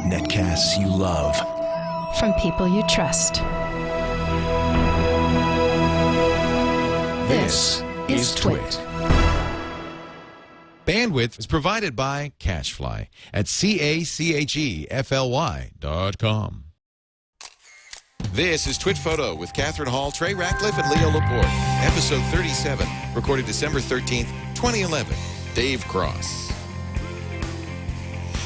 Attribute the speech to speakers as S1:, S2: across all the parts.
S1: Netcasts you love.
S2: From people you trust.
S1: This is TWiT.
S3: Bandwidth is provided by Cachefly at cachefly.com. This is TWiT Photo with Catherine Hall, Trey Ratcliff, and Leo Laporte. Episode 37, recorded December 13th, 2011. Dave Cross.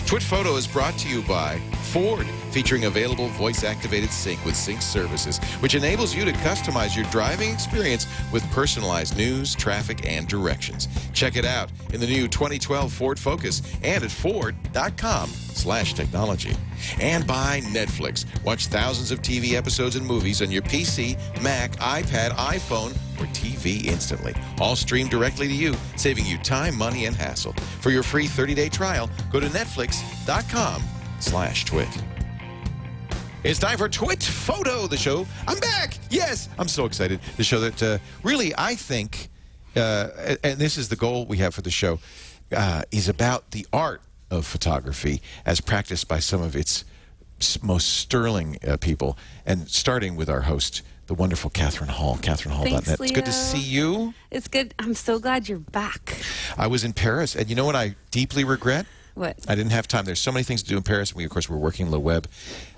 S3: TWiT Photo is brought to you by Ford, featuring available voice-activated sync with sync services, which enables you to customize your driving experience with personalized news, traffic, and directions. Check it out in the new 2012 Ford Focus and at ford.com/technology. And by Netflix. Watch thousands of TV episodes and movies on your PC, Mac, iPad, iPhone, or TV instantly. All streamed directly to you, saving you time, money, and hassle. For your free 30-day trial, go to netflix.com/twit. It's time for TWiT Photo, the show. I'm back! Yes! I'm so excited. The show that really, I think, and this is the goal we have for the show, is about the art of photography as practiced by some of its most sterling people, and starting with our host, the wonderful Catherine Hall, CatherineHall.net.
S4: Thanks,
S3: It's good to see you.
S4: It's good. I'm so glad you're back.
S3: I was in Paris, and you know what I deeply regret?
S4: What?
S3: I didn't have time. There's so many things to do in Paris. We, of course, were working Le Web.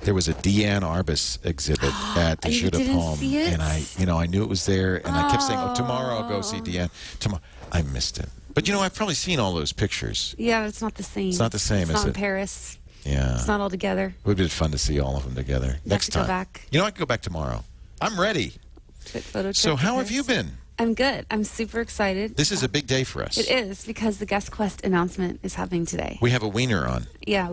S3: There was a Diane Arbus exhibit at the Jeu de Paume,
S4: see it?
S3: and I knew it was there, and I kept saying, "Oh, tomorrow I'll go see Diane." Tomorrow, I missed it. But I've probably seen all those pictures.
S4: Yeah, but it's not the same.
S3: It's not the same,
S4: it's
S3: is
S4: not in
S3: it?
S4: Paris.
S3: Yeah.
S4: It's not all together.
S3: It would be fun to see all of them together next
S4: to go
S3: time.
S4: back.
S3: I can go back tomorrow. I'm ready.
S4: TWiT photo trip
S3: So
S4: to
S3: how have
S4: Paris.
S3: you been?
S4: I'm good. I'm super excited.
S3: This is a big day for us.
S4: It is, because the Guest Quest announcement is happening today.
S3: We have a wiener on.
S4: Yeah.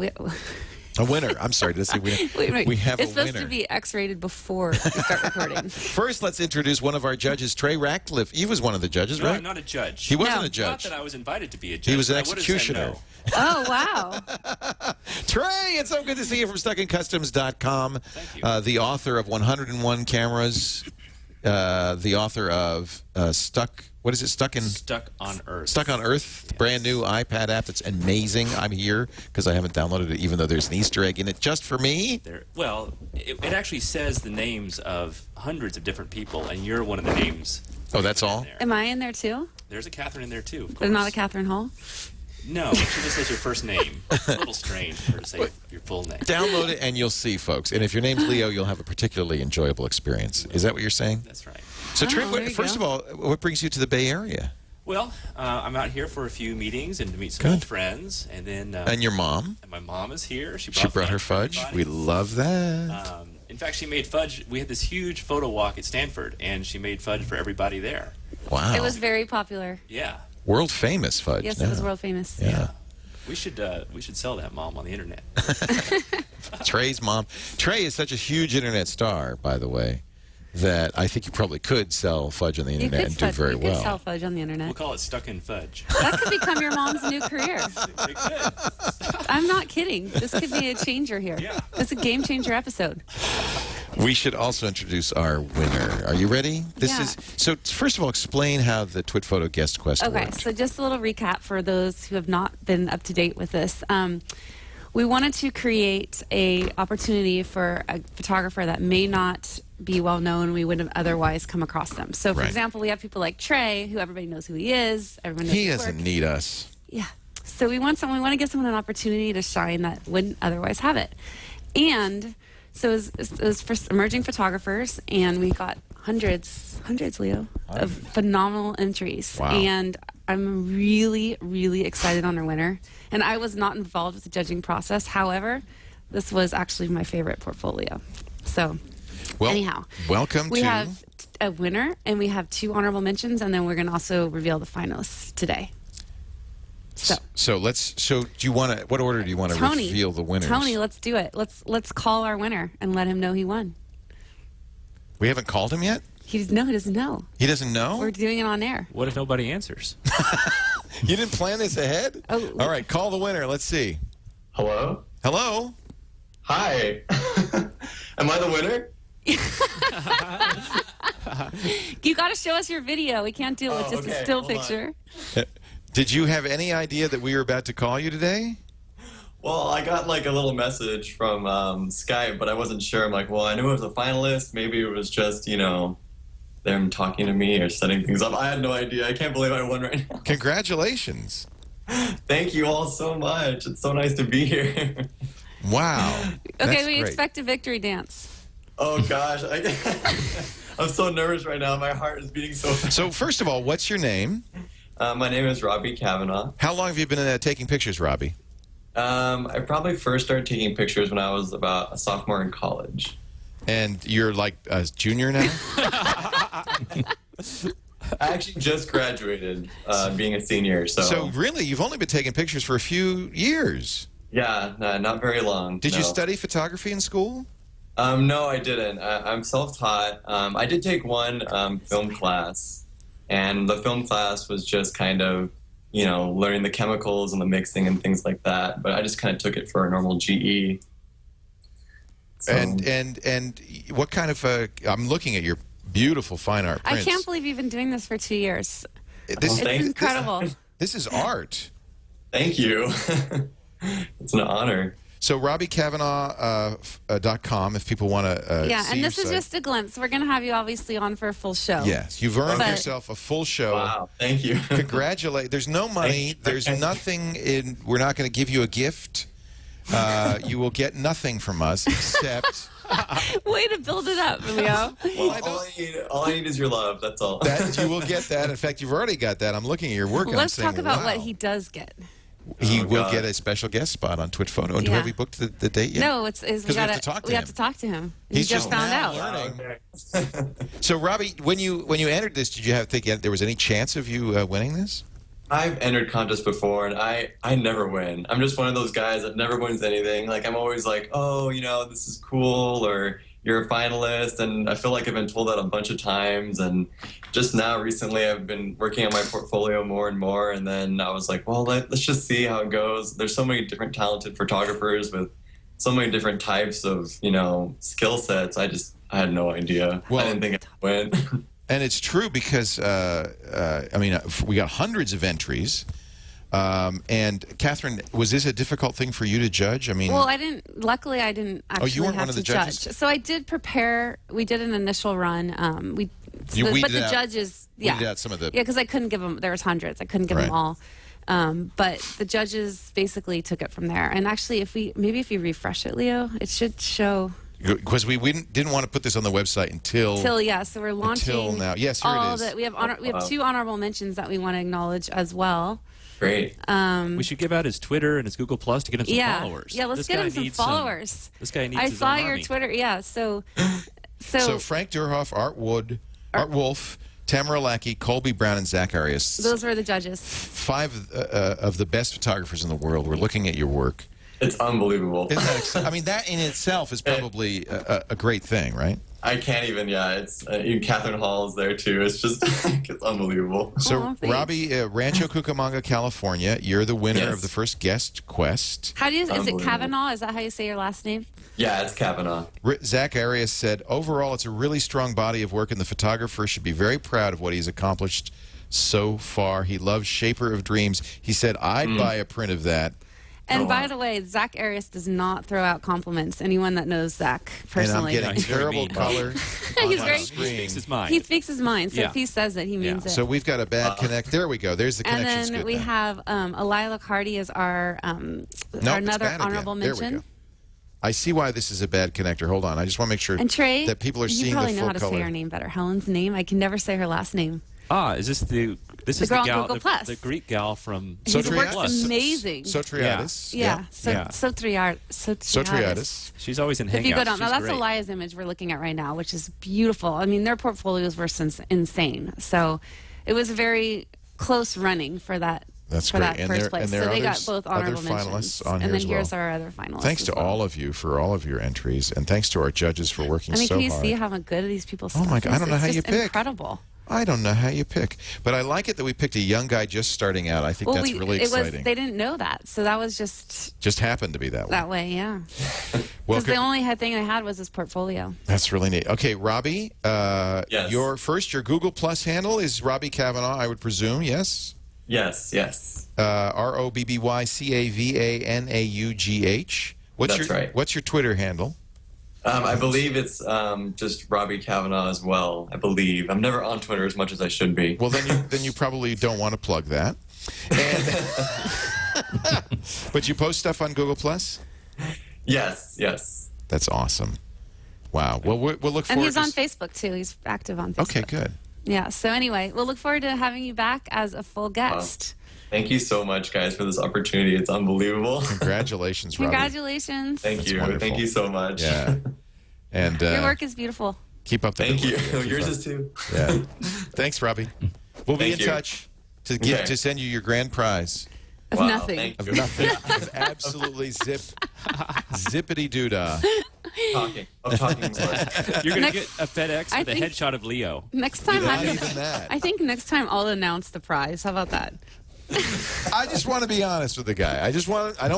S3: A winner. I'm sorry. Did I say wiener?
S4: Wait.
S3: We have
S4: it's
S3: a
S4: supposed
S3: winner.
S4: to be X-rated before we start recording.
S3: First, let's introduce one of our judges, Trey Ratcliff. He was one of the judges,
S5: No,
S3: right?
S5: I'm not a judge.
S3: He wasn't
S4: No.
S3: a judge.
S5: Not that I was invited to be a judge.
S3: He was an
S5: but I would've said
S3: executioner.
S5: no.
S4: Oh, wow.
S3: Trey, it's so good to see you from StuckInCustoms.com.
S5: Thank you.
S3: The author of 101 Cameras, the author of Stuck on Earth. Stuck on Earth,
S5: Yes.
S3: brand new iPad app that's amazing. I'm here because I haven't downloaded it, even though there's an Easter egg in it just for me.
S5: It actually says the names of hundreds of different people, and you're one of the names.
S3: Oh, that's all?
S5: There.
S4: Am I in there too?
S5: There's a Catherine in there too. Of
S4: But
S5: course.
S4: not a Catherine Hall?
S5: No, she just says your first name. It's a little strange for her to say your full name.
S3: Download it and you'll see, folks. And if your name's Leo, you'll have a particularly enjoyable experience. Is that what you're saying?
S5: That's right.
S3: So, Trey,
S4: there you
S3: first
S4: go.
S3: of all, what brings you to the Bay Area?
S5: Well, I'm out here for a few meetings and to meet some
S3: Good.
S5: old friends, and then
S3: And your mom?
S5: and my mom is here. She
S3: Brought her
S5: for
S3: fudge.
S5: everybody.
S3: We love that.
S5: In fact, she made fudge. We had this huge photo walk at Stanford, and she made fudge for everybody there.
S3: Wow.
S4: It was very popular.
S5: Yeah.
S3: World famous fudge.
S4: Yes,
S3: now.
S4: it was world famous.
S3: Yeah.
S5: We should sell that, Mom, on the internet.
S3: Trey's mom. Trey is such a huge internet star, by the way, that I think you probably could sell fudge on the
S4: You
S3: internet
S4: could,
S3: and do very
S4: you
S3: well.
S4: could sell fudge on the internet.
S5: We'll call it Stuck in Fudge.
S4: That could become your mom's new career.
S5: It could.
S4: I'm not kidding. This could be a changer here.
S5: Yeah.
S4: It's a game changer episode.
S3: We should also introduce our winner. Are you ready?
S4: Yeah.
S3: So first of all, explain how the TWiT Photo Guest Quest
S4: Okay,
S3: worked.
S4: so just a little recap for those who have not been up to date with this. We wanted to create a opportunity for a photographer that may not be well known. We wouldn't have otherwise come across them. So, for
S3: Right.
S4: example, we have people like Trey, who everybody knows who he is. Everyone knows
S3: He
S4: his
S3: doesn't
S4: work.
S3: need us.
S4: Yeah. So we want to give someone an opportunity to shine that wouldn't otherwise have it. And so it was for emerging photographers, and we got hundreds, Leo, of phenomenal entries.
S3: Wow.
S4: And I'm really, really excited on our winner. And I was not involved with the judging process. However, this was actually my favorite portfolio. So
S3: Well,
S4: anyhow,
S3: welcome
S4: we
S3: to...
S4: have a winner, and we have 2 honorable mentions, and then we're going to also reveal the finalists today.
S3: So do you want to? What order do you want to reveal the winners?
S4: Tony, let's do it. Let's call our winner and let him know he won.
S3: We haven't called him yet.
S4: He doesn't know.
S3: He doesn't know.
S4: We're doing it on air.
S5: What if nobody answers?
S3: You didn't plan this ahead.
S4: Oh.
S3: All right, call the winner. Let's see.
S6: Hello?
S3: Hello.
S6: Hi. Am I the winner?
S4: You got to show us your video. We can't deal with just a
S6: okay.
S4: still
S6: Hold on.
S4: picture.
S3: Did you have any idea that we were about to call you today?
S6: Well, I got like a little message from Skype, but I wasn't sure. I'm like, well, I knew it was a finalist. Maybe it was just, them talking to me or setting things up. I had no idea. I can't believe I won right now.
S3: Congratulations.
S6: Thank you all so much. It's so nice to be here.
S3: Wow.
S4: Okay, we
S3: great.
S4: expect a victory dance.
S6: Oh, gosh. I'm so nervous right now. My heart is beating so fast.
S3: So, first of all, what's your name?
S6: My name is Robbie Kavanaugh.
S3: How long have you been taking pictures, Robbie?
S6: I probably first started taking pictures when I was about a sophomore in college.
S3: And you're like a junior now?
S6: I actually just graduated being a senior.
S3: So really, you've only been taking pictures for a few years.
S6: Yeah, no, not very long.
S3: Did you study photography in school?
S6: No, I didn't. I'm self-taught. I did take one film class, and the film class was just kind of, learning the chemicals and the mixing and things like that. But I just kind of took it for a normal GE. So.
S3: And what kind of I'm looking at your beautiful fine art prints.
S4: I can't believe you've been doing this for 2 years.
S3: This,
S4: It's incredible.
S3: this is art.
S6: Thank you. It's an honor.
S3: So RobbieKavanaugh.com if people want to
S4: Yeah,
S3: see
S4: and this
S3: your
S4: is
S3: site.
S4: just a glimpse. We're going to have you obviously on for a full show.
S3: Yes, you've earned
S4: But-
S3: yourself a full show.
S6: Wow, thank you.
S3: Congratulate. There's no money. There's nothing in. We're not going to give you a gift. You will get nothing from us except
S4: Way to build it up, Leo.
S6: Well, all I need is your love. That's all.
S3: that. You will get that. In fact, you've already got that. I'm looking at your work. and I'm
S4: Let's
S3: saying,
S4: talk about
S3: wow.
S4: what he does get.
S3: He
S6: Oh,
S3: will
S6: God.
S3: get a special guest spot on TWiT Photo. And
S4: Yeah.
S3: have we booked the date yet?
S4: No, it's we
S3: we have to talk to
S4: we
S3: him.
S4: have to talk to him.
S3: He's
S4: he just
S3: just
S4: found
S3: now
S4: out.
S3: learning. So, Robbie, when you entered this, did you think there was any chance of you winning this?
S6: I've entered contests before, and I never win. I'm just one of those guys that never wins anything. Like, I'm always like, oh, this is cool, or you're a finalist, and I feel like I've been told that a bunch of times. And just now, recently, I've been working on my portfolio more and more, and then I was like, well, let's just see how it goes. There's so many different talented photographers with so many different types of, skill sets. I had no idea.
S3: Well,
S6: I didn't think I'd win.
S3: And it's true because, we got hundreds of entries. And Catherine, was this a difficult thing for you to judge?
S4: Well, luckily I didn't actually
S3: you weren't
S4: have
S3: one of
S4: to
S3: the judges?
S4: judge. So I did prepare. We did an initial run.
S3: You
S4: but
S3: weeded
S4: the
S3: out-
S4: judges,
S3: weeded out some of the-
S4: Yeah, because I couldn't give them, there was hundreds. I couldn't give them
S3: Right.
S4: all. But the judges basically took it from there. And actually, if you refresh it, Leo, it should show.
S3: Because we didn't want to put this on the website until
S4: So we're launching.
S3: Until now. Yes, here it
S4: all
S3: is.
S4: We have two honorable mentions that we want to acknowledge as well.
S6: Great.
S5: We should give out his Twitter and his Google Plus to get him some followers.
S4: Yeah, let's
S5: This
S4: get
S5: guy
S4: him some
S5: needs
S4: followers.
S5: This guy needs
S4: I
S5: his
S4: saw
S5: own
S4: your
S5: army.
S4: Twitter. Yeah, so
S3: Frank Durhoff, Art Wolf, Tamara Lackey, Colby Brown, and Zach Arias.
S4: those were the judges.
S3: 5 of the best photographers in the world. We're looking at your work.
S6: It's unbelievable.
S3: Isn't that that in itself is probably a great thing, right?
S6: I can't even, it's even Catherine Hall is there too. It's just, it's unbelievable.
S3: So,
S4: Oh, thanks.
S3: Robbie, Rancho Cucamonga, California, you're the winner
S6: Yes.
S3: of the first guest quest.
S4: How do you? Is it
S6: Unbelievable.
S4: Kavanaugh? Is that how you say your last name?
S6: Yeah, it's Kavanaugh.
S3: Zach Arias said, overall, it's a really strong body of work, and the photographer should be very proud of what he's accomplished so far. He loves Shaper of Dreams. He said, I'd buy a print of that.
S4: And
S6: Oh,
S4: by
S6: wow.
S4: the way, Zach Arias does not throw out compliments. Anyone that knows Zach personally,
S3: And I'm
S5: He's
S3: getting
S5: very
S3: terrible
S5: mean.
S3: color
S4: He's
S3: on
S4: very-
S3: my screen.
S5: Speaks his mind.
S4: he speaks his mind. So
S5: Yeah.
S4: if he says it, he means it.
S3: So we've got a bad connect. There we go. There's the
S4: and
S3: connection's
S4: then
S3: good
S4: we
S3: now.
S4: have Elila Cardi as our
S3: Nope, it's
S4: another
S3: bad again.
S4: honorable
S3: There we
S4: mention.
S3: go. I see why this is a bad connector. Hold on. I just want to make sure
S4: And Trey,
S3: that people are
S4: you
S3: seeing
S4: probably
S3: the
S4: know
S3: full
S4: how to
S3: color.
S4: say her name better. Helen's name. I can never say her last name.
S5: Is this the
S4: girl on
S5: gal,
S4: Google Plus.
S5: the Greek gal from
S4: His
S3: Sotriadis?
S4: work's
S5: Plus.
S4: amazing.
S3: Sotriadis.
S4: Yeah.
S5: Yeah.
S3: Sotriadis.
S5: She's always in Hangouts.
S4: If you go down, now
S5: She's
S4: that's
S5: great.
S4: Elia's image we're looking at right now, which is beautiful. I mean, their portfolios were insane. So it was a very close running for that.
S3: That's
S4: for
S3: great.
S4: that
S3: And
S4: first
S3: there-
S4: place.
S3: and there
S4: So
S3: are
S4: they got
S3: others-
S4: both
S3: other
S4: honorable
S3: finalists
S4: mentions.
S3: on
S4: And
S3: here
S4: then
S3: as
S4: here's
S3: well.
S4: our other finalists.
S3: Thanks
S4: as
S3: to
S4: well.
S3: all of you for all of your entries, and thanks to our judges for working
S4: I mean,
S3: so
S4: can you
S3: hard.
S4: see how good these people
S3: Oh my
S4: stuff
S3: God, I
S4: is?
S3: don't know
S4: It's
S3: how you
S4: just
S3: pick.
S4: incredible.
S3: I don't know how you pick, but I like it that we picked a young guy just starting out. I think that's really exciting.
S4: They didn't know that, so that was just
S3: happened to be that way.
S4: that way, yeah.
S3: Well,
S4: Because the only thing I had was his portfolio.
S3: that's really neat. Okay, Robbie,
S6: Yes.
S3: your Google Plus handle is Robbie Kavanaugh, I would presume. Yes.
S6: Yes, yes.
S3: ROBBYCAVANAUGH.
S6: That's right.
S3: What's your Twitter handle?
S6: I believe it's just Robbie Kavanaugh as well. I believe. I'm never on Twitter as much as I should be.
S3: Well, then you probably don't want to plug that. And but you post stuff on Google Plus?
S6: Yes, yes.
S3: That's awesome. Wow. Well, we'll look forward.
S4: And he's
S3: to
S4: on Facebook too. He's active on Facebook.
S3: Okay, good.
S4: Yeah. So anyway, we'll look forward to having you back as a full guest.
S6: Thank you so much, guys, for this opportunity. It's unbelievable.
S3: Congratulations, Robbie.
S4: Congratulations.
S6: Thank you.
S3: wonderful.
S6: Thank you so much.
S3: Yeah. And
S4: Your work is beautiful.
S3: keep up the
S6: Thank
S3: good
S6: you.
S3: work. Keep
S6: Yours
S3: up.
S6: is too.
S3: Yeah. Thanks, Robbie. We'll be
S6: Thank
S3: in
S6: you.
S3: touch to
S6: Okay.
S3: to send you your grand prize.
S4: Of
S6: Wow,
S4: nothing.
S6: Thank
S3: Of
S6: you.
S3: nothing. Of absolutely zippity doodah.
S6: Talking more.
S5: You're going to
S4: Next-
S5: get a FedEx
S4: I
S5: with a
S4: think-
S5: headshot of Leo.
S4: Next time
S3: Not
S4: I'm
S3: even that.
S4: I think next time I'll announce the prize. How about that?
S3: I just want to be honest with the guy. I don't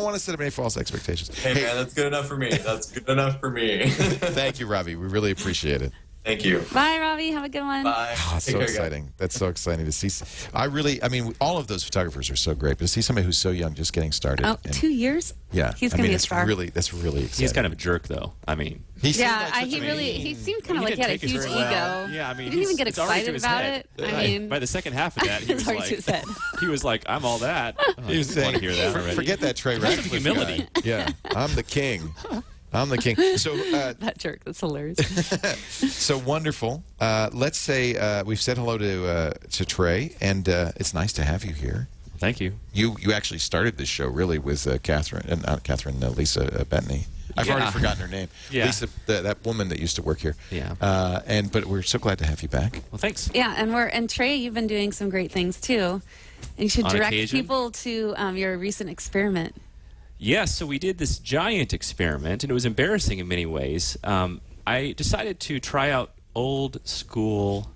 S3: want to set up any false expectations.
S6: Hey, man, that's good enough for me. That's good enough for me.
S3: Thank you, Robbie. We really appreciate it.
S6: Thank you.
S4: Bye, Robbie. Have a good one.
S6: Bye.
S3: Oh, it's
S6: Take
S3: so
S6: care, guys.
S3: exciting. That's so exciting to see. I mean, all of those photographers are so great. But to see somebody who's so young just getting started.
S4: Oh,
S3: and-
S4: 2 years?
S3: Yeah.
S4: He's
S3: I
S4: gonna
S3: mean,
S4: be a
S3: it's
S4: star.
S3: That's really exciting.
S5: He's kind of a jerk, though. I mean,
S3: He seemed
S4: Yeah,
S3: like such
S4: he seemed kind of
S5: He
S4: like he had a
S5: didn't take it
S4: huge
S5: very
S4: ego.
S5: well. Yeah, I mean,
S4: he didn't even get
S5: it's already to
S4: excited
S5: his
S4: about
S5: head.
S4: it. I mean,
S5: by the second half of that, he
S4: It's
S5: was
S4: already
S5: like,
S4: to his head.
S5: he was like, I'm all that. Oh,
S3: He was
S5: I want
S3: saying,
S5: to hear that already.
S3: forget that Trey
S5: That's
S3: Ratcliff
S5: humility.
S3: guy. Yeah, I'm the king. I'm the king. So,
S4: that jerk. That's hilarious.
S3: so wonderful. Let's say we've said hello to Trey, and it's nice to have you here.
S5: Thank you.
S3: You actually started this show really with Lisa Bettany. I've
S5: Yeah.
S3: already forgotten her name.
S5: Yeah.
S3: Lisa, that woman that used to work here.
S5: Yeah.
S3: But we're so glad to have you back.
S5: Well, thanks.
S4: Yeah, and Trey, you've been doing some great things too. And you should
S5: On
S4: direct
S5: occasion.
S4: people to your recent experiment.
S5: Yes, so we did this giant experiment, and it was embarrassing in many ways. I decided to try out old school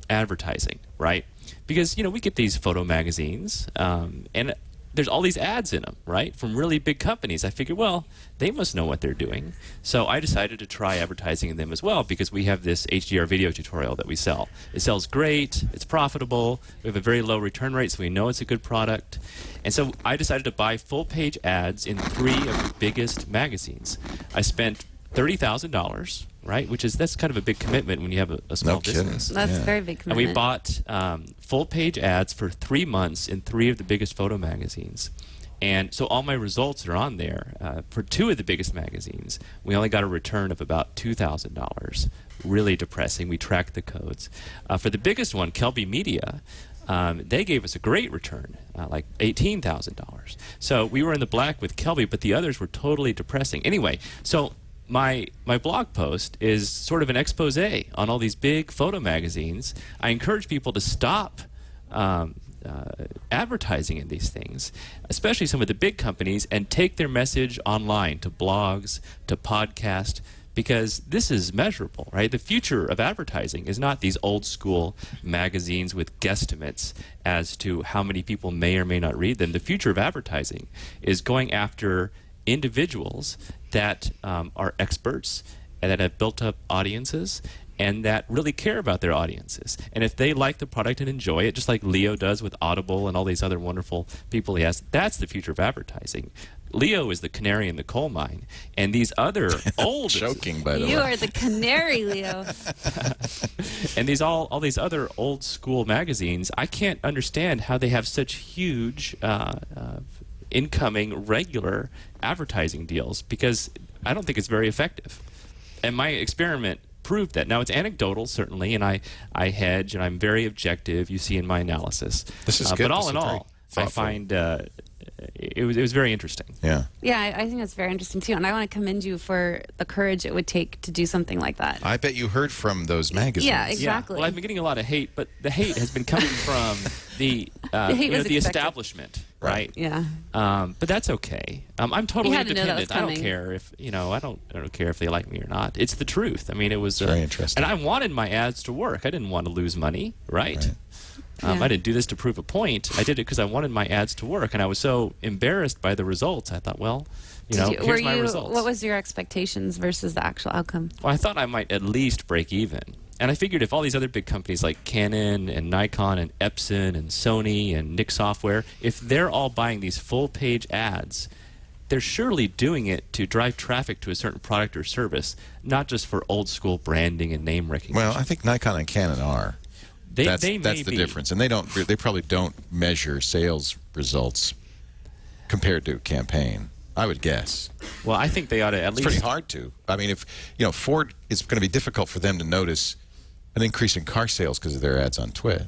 S5: advertising, right? Because, we get these photo magazines, and there's all these ads in them, right? From really big companies. I figured, well, they must know what they're doing. So I decided to try advertising in them as well, because we have this HDR video tutorial that we sell. It sells great, it's profitable, we have a very low return rate, so we know it's a good product. And so I decided to buy full-page ads in 3 of the biggest magazines. I spent $30,000, right? That's kind of a big commitment when you have a small
S3: No kidding.
S5: business.
S4: That's
S3: Yeah.
S4: a very big
S5: And we
S4: commitment.
S5: bought full-page ads for 3 months in 3 of the biggest photo magazines. And so all my results are on there. For 2 of the biggest magazines, we only got a return of about $2,000. Really depressing. We tracked the codes. For the biggest one, Kelby Media, they gave us a great return, like $18,000. So we were in the black with Kelby, but the others were totally depressing. Anyway, so my blog post is sort of an expose on all these big photo magazines. I encourage people to stop advertising in these things, especially some of the big companies, and take their message online to blogs, to podcasts, because this is measurable, right? The future of advertising is not these old school magazines with guesstimates as to how many people may or may not read them. The future of advertising is going after individuals that are experts and that have built up audiences and that really care about their audiences. And if they like the product and enjoy it, just like Leo does with Audible and all these other wonderful people he has, that's the future of advertising. Leo is the canary in the coal mine, and these other old
S3: Joking, by the way.
S4: You are the canary, Leo.
S5: and these all these other old school magazines, I can't understand how they have such huge incoming regular advertising deals, because I don't think it's very effective. And my experiment proved that. Now, it's anecdotal, certainly, and I hedge, and I'm very objective, you see in my analysis.
S3: This is good.
S5: But all
S3: This
S5: in
S3: is very
S5: all, I
S3: thoughtful.
S5: find it was very interesting.
S3: Yeah.
S4: Yeah, I think that's very interesting too, and I want to commend you for the courage it would take to do something like that.
S3: I bet you heard from those magazines.
S4: Yeah,
S5: Yeah.
S4: exactly.
S5: Well, I've been getting a lot of hate, but the hate has been coming from the
S4: hate was
S5: the
S4: expected.
S5: establishment, right?
S4: Yeah.
S5: But that's okay. I'm totally
S4: had to know that was
S5: independent. I don't
S4: coming.
S5: care if I don't care if they like me or not. It's the truth. I mean, it was
S3: very interesting.
S5: and I wanted my ads to work. I didn't want to lose money, right?
S4: Yeah.
S5: I didn't do this to prove a point. I did it because I wanted my ads to work, and I was so embarrassed by the results. I thought, well, here's my results.
S4: What was your expectations versus the actual outcome?
S5: Well, I thought I might at least break even. And I figured if all these other big companies like Canon and Nikon and Epson and Sony and Nik Software, if they're all buying these full-page ads, they're surely doing it to drive traffic to a certain product or service, not just for old-school branding and name recognition.
S3: Well, I think Nikon and Canon are. That's
S5: may
S3: the
S5: be.
S3: difference, and they probably don't measure sales results compared to campaign. I would guess.
S5: Well, I think they ought to at least.
S3: It's pretty hard to. I mean, if Ford, it's going to be difficult for them to notice an increase in car sales because of their ads on TWiT.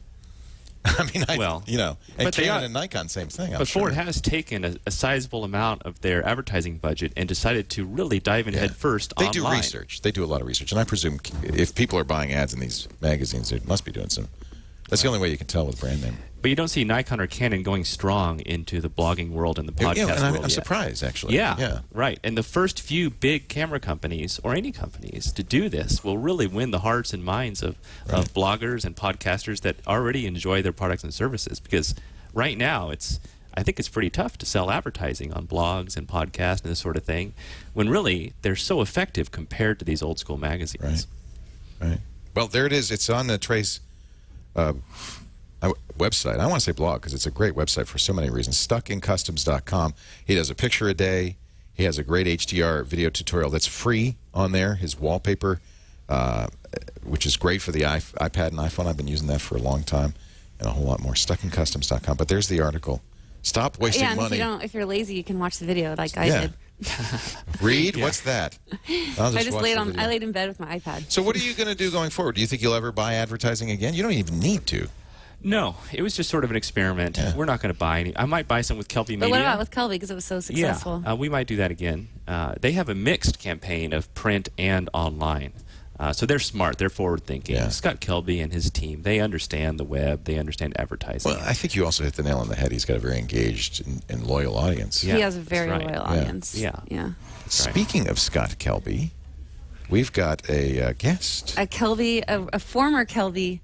S3: I mean, and Canon and Nikon, same thing.
S5: But Ford has taken a sizable amount of their advertising budget and decided to really dive in head first online.
S3: They do research. They do a lot of research, and I presume if people are buying ads in these magazines, they must be doing some. That's the only way you can tell with brand name.
S5: But you don't see Nikon or Canon going strong into the blogging world and the podcast world.
S3: I'm surprised, actually.
S5: Yeah, right. And the first few big camera companies, or any companies, to do this will really win the hearts and minds of bloggers and podcasters that already enjoy their products and services. Because right now, I think it's pretty tough to sell advertising on blogs and podcasts and this sort of thing, when really they're so effective compared to these old school magazines.
S3: Right. Well, there it is. It's on Trey's website. I want to say blog because it's a great website for so many reasons. StuckInCustoms.com. He does a picture a day. He has a great HDR video tutorial that's free on there. His wallpaper, which is great for the iPad and iPhone. I've been using that for a long time, and a whole lot more. StuckInCustoms.com. But there's the article. Stop wasting money.
S4: If you're lazy, you can watch the video like I did.
S3: Read? What's that? I
S4: laid in bed with my iPad.
S3: So what are you going to do going forward? Do you think you'll ever buy advertising again? You don't even need to.
S5: No, it was just sort of an experiment. Yeah. We're not going to buy any. I might buy some with Kelby Media.
S4: But what about with Kelby because it was so successful?
S5: Yeah, we might do that again. They have a mixed campaign of print and online. So they're smart. They're forward-thinking.
S3: Yeah.
S5: Scott Kelby and his team, they understand the web. They understand advertising.
S3: Well, I think you also hit the nail on the head. He's got a very engaged and loyal audience.
S4: Yeah, he has a very loyal audience.
S5: Yeah.
S3: Speaking of Scott Kelby, we've got a guest.
S4: A former Kelby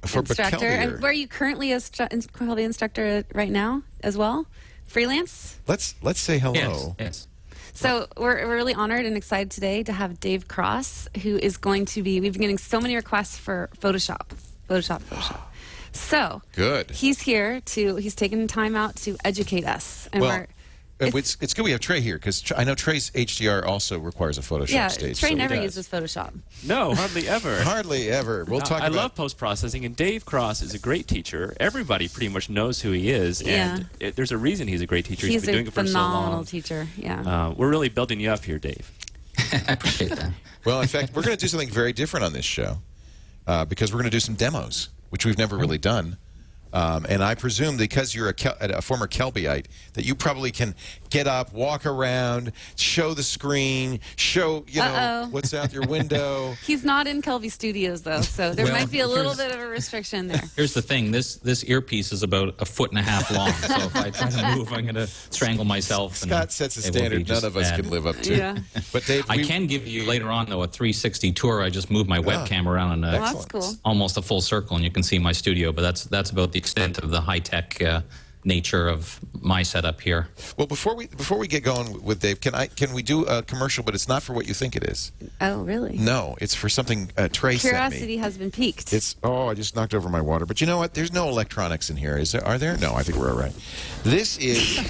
S4: instructor. And where are you currently a Kelby instructor right now as well? Freelance?
S3: Let's say hello.
S7: Yes.
S4: So we're really honored and excited today to have Dave Cross, who is going to be. We've been getting so many requests for Photoshop. So
S3: good.
S4: He's here he's taking time out to educate us. And
S3: it's good we have Trey here because I know Trey's HDR also requires a Photoshop stage.
S4: Trey never uses Photoshop.
S5: No, hardly ever.
S3: Hardly ever. We'll talk about.
S5: I love post-processing, and Dave Cross is a great teacher. Everybody pretty much knows who he is, and there's a reason he's a great teacher. He's been doing it for so long.
S4: He's a phenomenal teacher. Yeah.
S5: We're really building you up here, Dave.
S7: I appreciate that.
S3: Well, in fact, we're going to do something very different on this show because we're going to do some demos, which we've never really done. And I presume because you're a former Kelbyite that you probably can get up, walk around, show the screen, show what's out your window.
S4: He's not in Kelby Studios though, so there might be a little bit of a restriction there.
S7: Here's the thing: this earpiece is about 1.5 foot long, so if I try to move, I'm going to strangle myself.
S3: Scott sets a standard none of us can live up to.
S4: Yeah.
S3: But Dave,
S7: I can give you later on though a 360 tour. I just moved my webcam around and
S4: that's cool.
S7: Almost a full circle, and you can see my studio. But that's about the extent of the high-tech nature of my setup here.
S3: Well, before we get going with Dave, can we do a commercial? But it's not for what you think it is.
S4: Oh, really?
S3: No, it's for something Trey sent me.
S4: Curiosity has been piqued.
S3: I just knocked over my water. But you know what? There's no electronics in here. Are there? No, I think we're all right. This is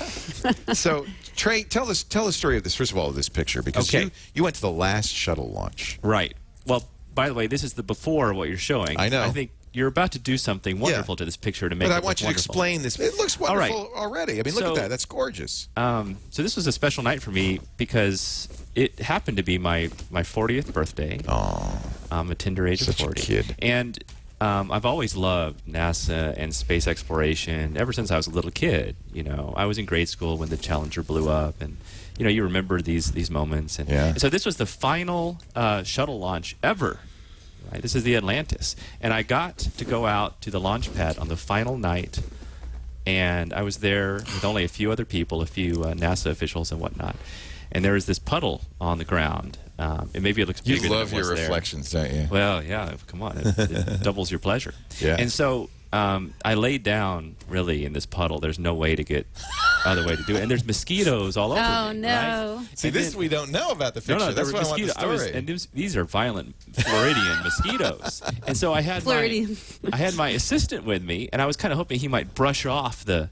S3: so. Trey, tell the story of this. First of all, of this picture because you went to the last shuttle launch.
S5: Right. Well, by the way, this is the before what you're showing.
S3: I know.
S5: I think you're about to do something wonderful to this picture to make it look wonderful.
S3: But I want you to explain this. It looks wonderful already. I mean, look at that. That's gorgeous.
S5: So this was a special night for me because it happened to be my 40th birthday.
S3: Oh,
S5: I'm a tender age of 40.
S3: Such a kid.
S5: And I've always loved NASA and space exploration ever since I was a little kid. I was in grade school when the Challenger blew up, and you remember these moments. And so this was the final shuttle launch ever. Right? This is the Atlantis. And I got to go out to the launch pad on the final night, and I was there with only a few other people, a few NASA officials and whatnot. And there was this puddle on the ground. And maybe it looks bigger than it was
S3: You love your
S5: there.
S3: reflections, don't you?
S5: Well, yeah, come on. It doubles your pleasure.
S3: Yeah.
S5: And so I laid down really in this puddle. There's no way to get other way to do it, and there's mosquitoes all over
S4: Oh
S5: me.
S4: no!
S5: Right?
S3: See, this we don't know about the picture.
S5: No,
S3: That's why I want the story.
S5: these are violent Floridian mosquitoes. And so I had my assistant with me, and I was kind of hoping he might brush off the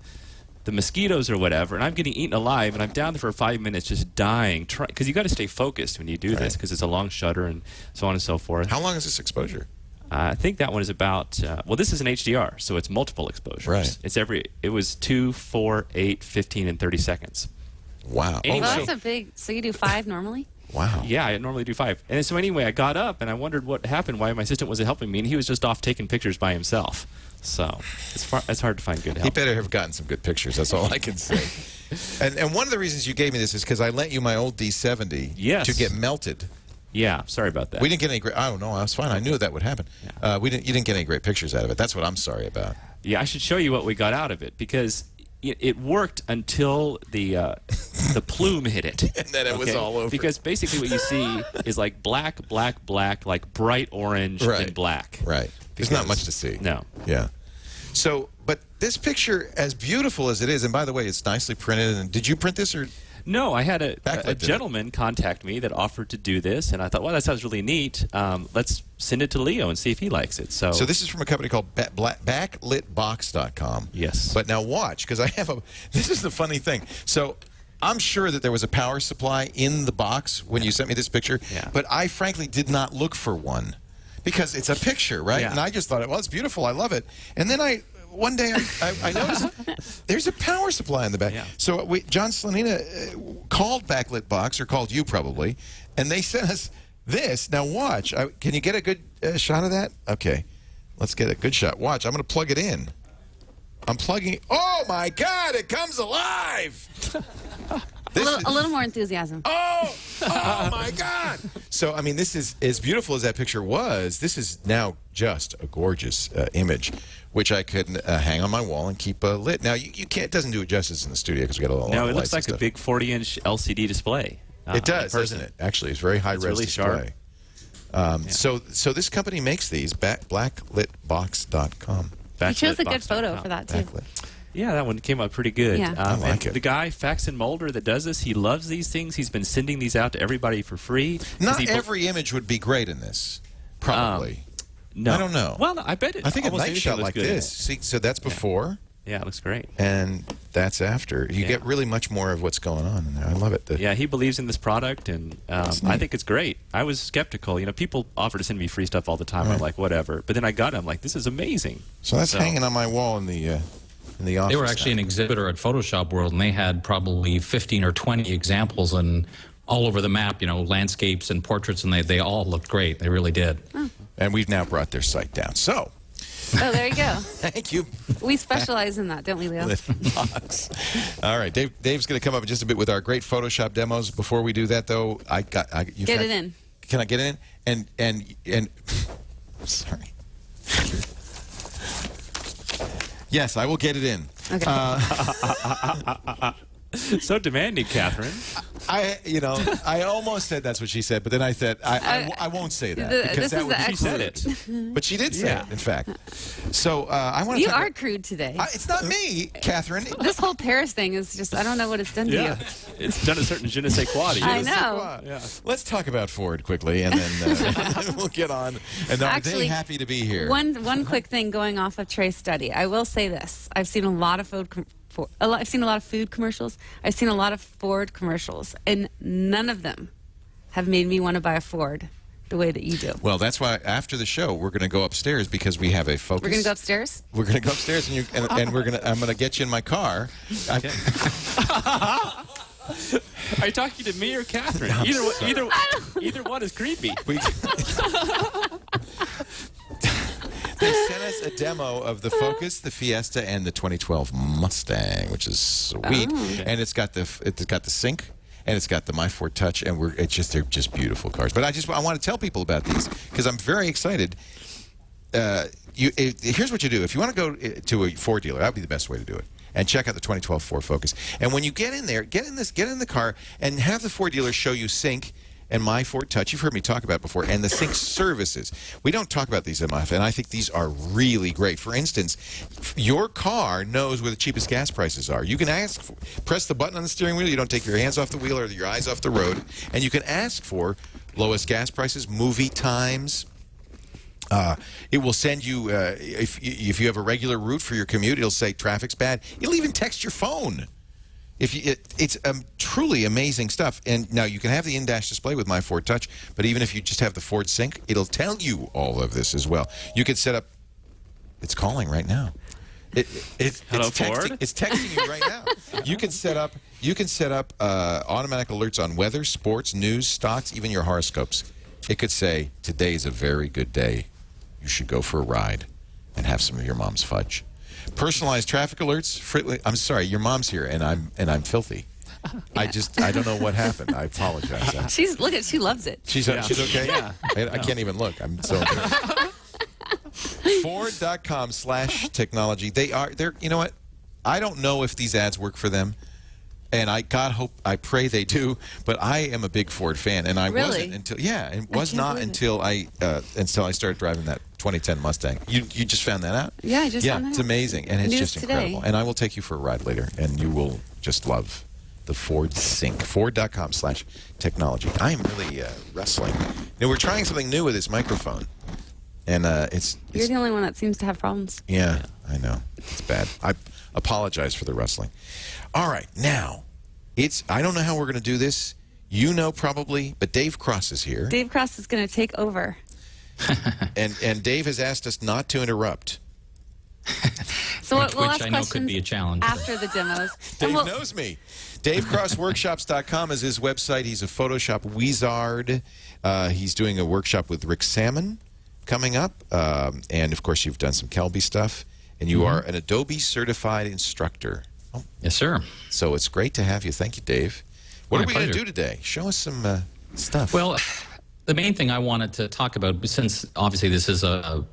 S5: mosquitoes or whatever. And I'm getting eaten alive, and I'm down there for 5 minutes just dying. Because you got to stay focused when you do this, because it's a long shutter and so on and so forth.
S3: How long is this exposure?
S5: I think that one is about, well, this is an HDR, so it's multiple exposures.
S3: Right.
S5: It was 2, 4, 8, 15, and 30 seconds.
S3: Wow.
S5: Anyway.
S4: Well, that's a big. So you do 5 normally?
S3: Wow.
S5: Yeah, I normally do 5. And so anyway, I got up and I wondered what happened, why my assistant wasn't helping me, and he was just off taking pictures by himself. So it's hard to find good help.
S3: He better have gotten some good pictures. That's all I can say. And one of the reasons you gave me this is because I lent you my old D70 to get melted.
S5: Yeah, sorry about that.
S3: We didn't get any great. I don't know. That's fine. I knew that would happen. Yeah. You didn't get any great pictures out of it. That's what I'm sorry about.
S5: Yeah, I should show you what we got out of it, because it worked until the plume hit it.
S3: And then it was all over.
S5: Because basically what you see is like black, black, black, like bright orange and black.
S3: Right. There's not much to see.
S5: No.
S3: Yeah. So, but this picture, as beautiful as it is, and by the way, it's nicely printed. And did you print this or?
S5: No, I had a gentleman contact me that offered to do this, and I thought, well, that sounds really neat. Let's send it to Leo and see if he likes it. So
S3: this is from a company called BacklitBox.com.
S5: Yes.
S3: But now watch, because I have a. This is the funny thing. So I'm sure that there was a power supply in the box when you sent me this picture.
S5: Yeah.
S3: But I frankly did not look for one, because it's a picture, right?
S5: Yeah.
S3: And I just thought, well, it's beautiful. I love it. And then one day I noticed there's a power supply in the back.
S5: Yeah.
S3: So John Slanina called Backlit Box, or called you probably, and they sent us this. Now watch. Can you get a good shot of that? Okay. Let's get a good shot. Watch. I'm going to plug it in. I'm plugging it. Oh, my God. It comes alive.
S4: A little more enthusiasm.
S3: Oh my God! So, I mean, this is as beautiful as that picture was. This is now just a gorgeous image, which I could hang on my wall and keep lit. Now, you can't. It doesn't do it justice in the studio because we got a lot of
S5: No, it looks
S3: lights
S5: like a big 40-inch LCD display.
S3: It does, doesn't it? Actually, it's very high-res
S5: really
S3: display.
S5: sharp.
S3: So this company makes these. Blacklitbox.com.
S4: You chose a good photo for that too.
S3: Backlit.
S5: Yeah, that one came out pretty good.
S4: Yeah.
S3: I like
S5: and
S3: it.
S5: The guy, Faxon Mulder, that does this, he loves these things. He's been sending these out to everybody for free.
S3: Not every image would be great in this, probably.
S5: No.
S3: I don't know.
S5: Well, I bet it.
S3: I think a
S5: almost
S3: night
S5: anything
S3: shot
S5: looks
S3: like
S5: good in
S3: this.
S5: it.
S3: See, so that's before.
S5: Yeah, it looks great.
S3: And that's after. You get really much more of what's going on in there. I love it.
S5: Yeah, he believes in this product, and I think it's great. I was skeptical. You know, people offer to send me free stuff all the time. I'm like, whatever. But then I got it. I'm like, this is amazing.
S3: So that's hanging on my wall in the office.
S7: They were actually an exhibitor at Photoshop World, and they had probably 15 or 20 examples and all over the map, you know, landscapes and portraits, and they all looked great. They really did.
S4: Oh.
S3: And we've now brought their site down. So,
S4: Oh, there you go.
S3: thank you.
S4: We specialize in that, don't we, Leo?
S3: Box. All right, Dave's going to come up in just a bit with our great Photoshop demos. Before we do that, though,
S4: Get it in.
S3: Can I get it in? And sorry. Yes, I will get it in.
S4: Okay.
S5: So demanding, Catherine.
S3: I almost said that's what she said, but then I said I won't say that because that would
S5: She said it.
S3: But she did say it, in fact. So I want to.
S4: You are crude today.
S3: It's not me, Catherine.
S4: This whole Paris thing is just, I don't know what it's done to
S5: Yeah.
S4: you.
S5: It's done a certain je ne sais quoi to you.
S4: I know.
S3: Yeah. Let's talk about Ford quickly, and then we'll get on. And are they
S4: Actually,
S3: happy to be here?
S4: One quick thing going off of Trey's study. I will say this. I've seen a lot of food commercials. I've seen a lot of Ford commercials, and none of them have made me want to buy a Ford the way that you do.
S3: Well, that's why after the show we're going to go upstairs because we have a Focus.
S4: We're going to go upstairs?
S3: We're going to go upstairs, and I'm going to get you in my car.
S5: Okay. Are you talking to me or Catherine? Either one is creepy.
S3: They sent us a demo of the Focus, the Fiesta, and the 2012 Mustang, which is sweet.
S4: Oh.
S3: And it's got the Sync, and it's got the My Ford Touch, and they're just beautiful cars. But I want to tell people about these because I'm very excited. Here's what you do: if you want to go to a Ford dealer, that would be the best way to do it. And check out the 2012 Ford Focus. And when you get in there, get in the car and have the Ford dealer show you Sync and My Fort Touch. You've heard me talk about before, and the sync services. We don't talk about these enough, and I think these are really great. For instance, your car knows where the cheapest gas prices are. You can press the button on the steering wheel. You don't take your hands off the wheel or your eyes off the road, and you can ask for lowest gas prices, movie times. It will send you, if you have a regular route for your commute, it'll say traffic's bad. It'll even text your phone. It's truly amazing stuff. And now you can have the in-dash display with My Ford Touch, but even if you just have the Ford Sync, it'll tell you all of this as well. You could set up. It's calling right now.
S5: Hello, Ford?
S3: It's texting you right now. You can set up. Automatic alerts on weather, sports, news, stocks, even your horoscopes. It could say, "Today's a very good day. You should go for a ride and have some of your mom's fudge." Personalized traffic alerts. I'm sorry, your mom's here, and I'm filthy. Yeah. I don't know what happened. I apologize.
S4: She loves it.
S3: She's okay. Yeah. I can't even look. I'm so embarrassed. Ford.com/technology. They're. You know what? I don't know if these ads work for them. And I pray they do, but I am a big Ford fan, and I wasn't until until I started driving that 2010 Mustang. You just found that out?
S4: Yeah, I just found that
S3: it's
S4: out.
S3: amazing, and it's
S4: News
S3: just incredible.
S4: today.
S3: And I will take you for a ride later, and you will just love the Ford Sync. Ford.com/technology. I am really wrestling. We're trying something new with this microphone, and
S4: You're the only one that seems to have problems.
S3: Yeah, I know. It's bad. I apologize for the wrestling. All right, now, I don't know how we're going to do this. You know probably, but Dave Cross is here.
S4: Dave Cross is going to take over.
S3: and Dave has asked us not to interrupt.
S4: So we'll ask
S7: I know
S4: questions
S7: could be a challenge.
S4: after the demos.
S3: Dave knows me. DaveCrossWorkshops.com is his website. He's a Photoshop wizard. He's doing a workshop with Rick Salmon coming up. And, of course, you've done some Kelby stuff. And you are an Adobe certified instructor. Oh.
S7: Yes, sir.
S3: So it's great to have you. Thank you, Dave. What are we going to do today? Show us some stuff.
S7: Well, the main thing I wanted to talk about, since obviously this is a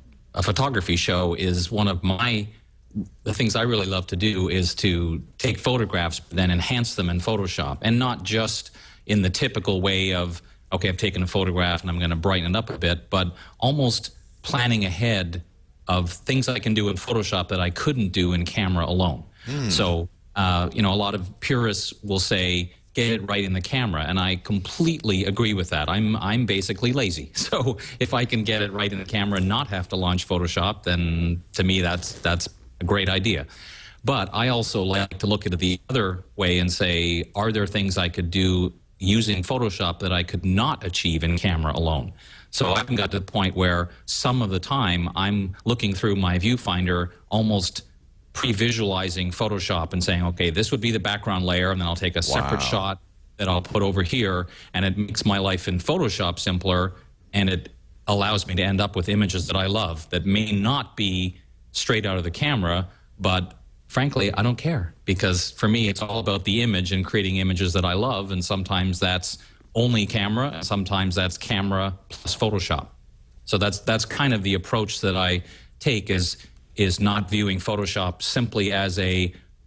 S7: photography show, is one of the things I really love to do is to take photographs, then enhance them in Photoshop, and not just in the typical way of, okay, I've taken a photograph and I'm going to brighten it up a bit, but almost planning ahead of things I can do in Photoshop that I couldn't do in camera alone. So, a lot of purists will say, get it right in the camera, and I completely agree with that. I'm basically lazy. So if I can get it right in the camera and not have to launch Photoshop, then to me that's a great idea. But I also like to look at it the other way and say, are there things I could do using Photoshop that I could not achieve in camera alone? So I've got to the point where some of the time I'm looking through my viewfinder, almost pre-visualizing Photoshop and saying, okay, this would be the background layer, and then I'll take a separate shot that I'll put over here, and it makes my life in Photoshop simpler, and it allows me to end up with images that I love that may not be straight out of the camera, but frankly, I don't care, because for me, it's all about the image and creating images that I love, and sometimes that's only camera, and sometimes that's camera plus Photoshop. So that's kind of the approach that I take, is not viewing Photoshop simply as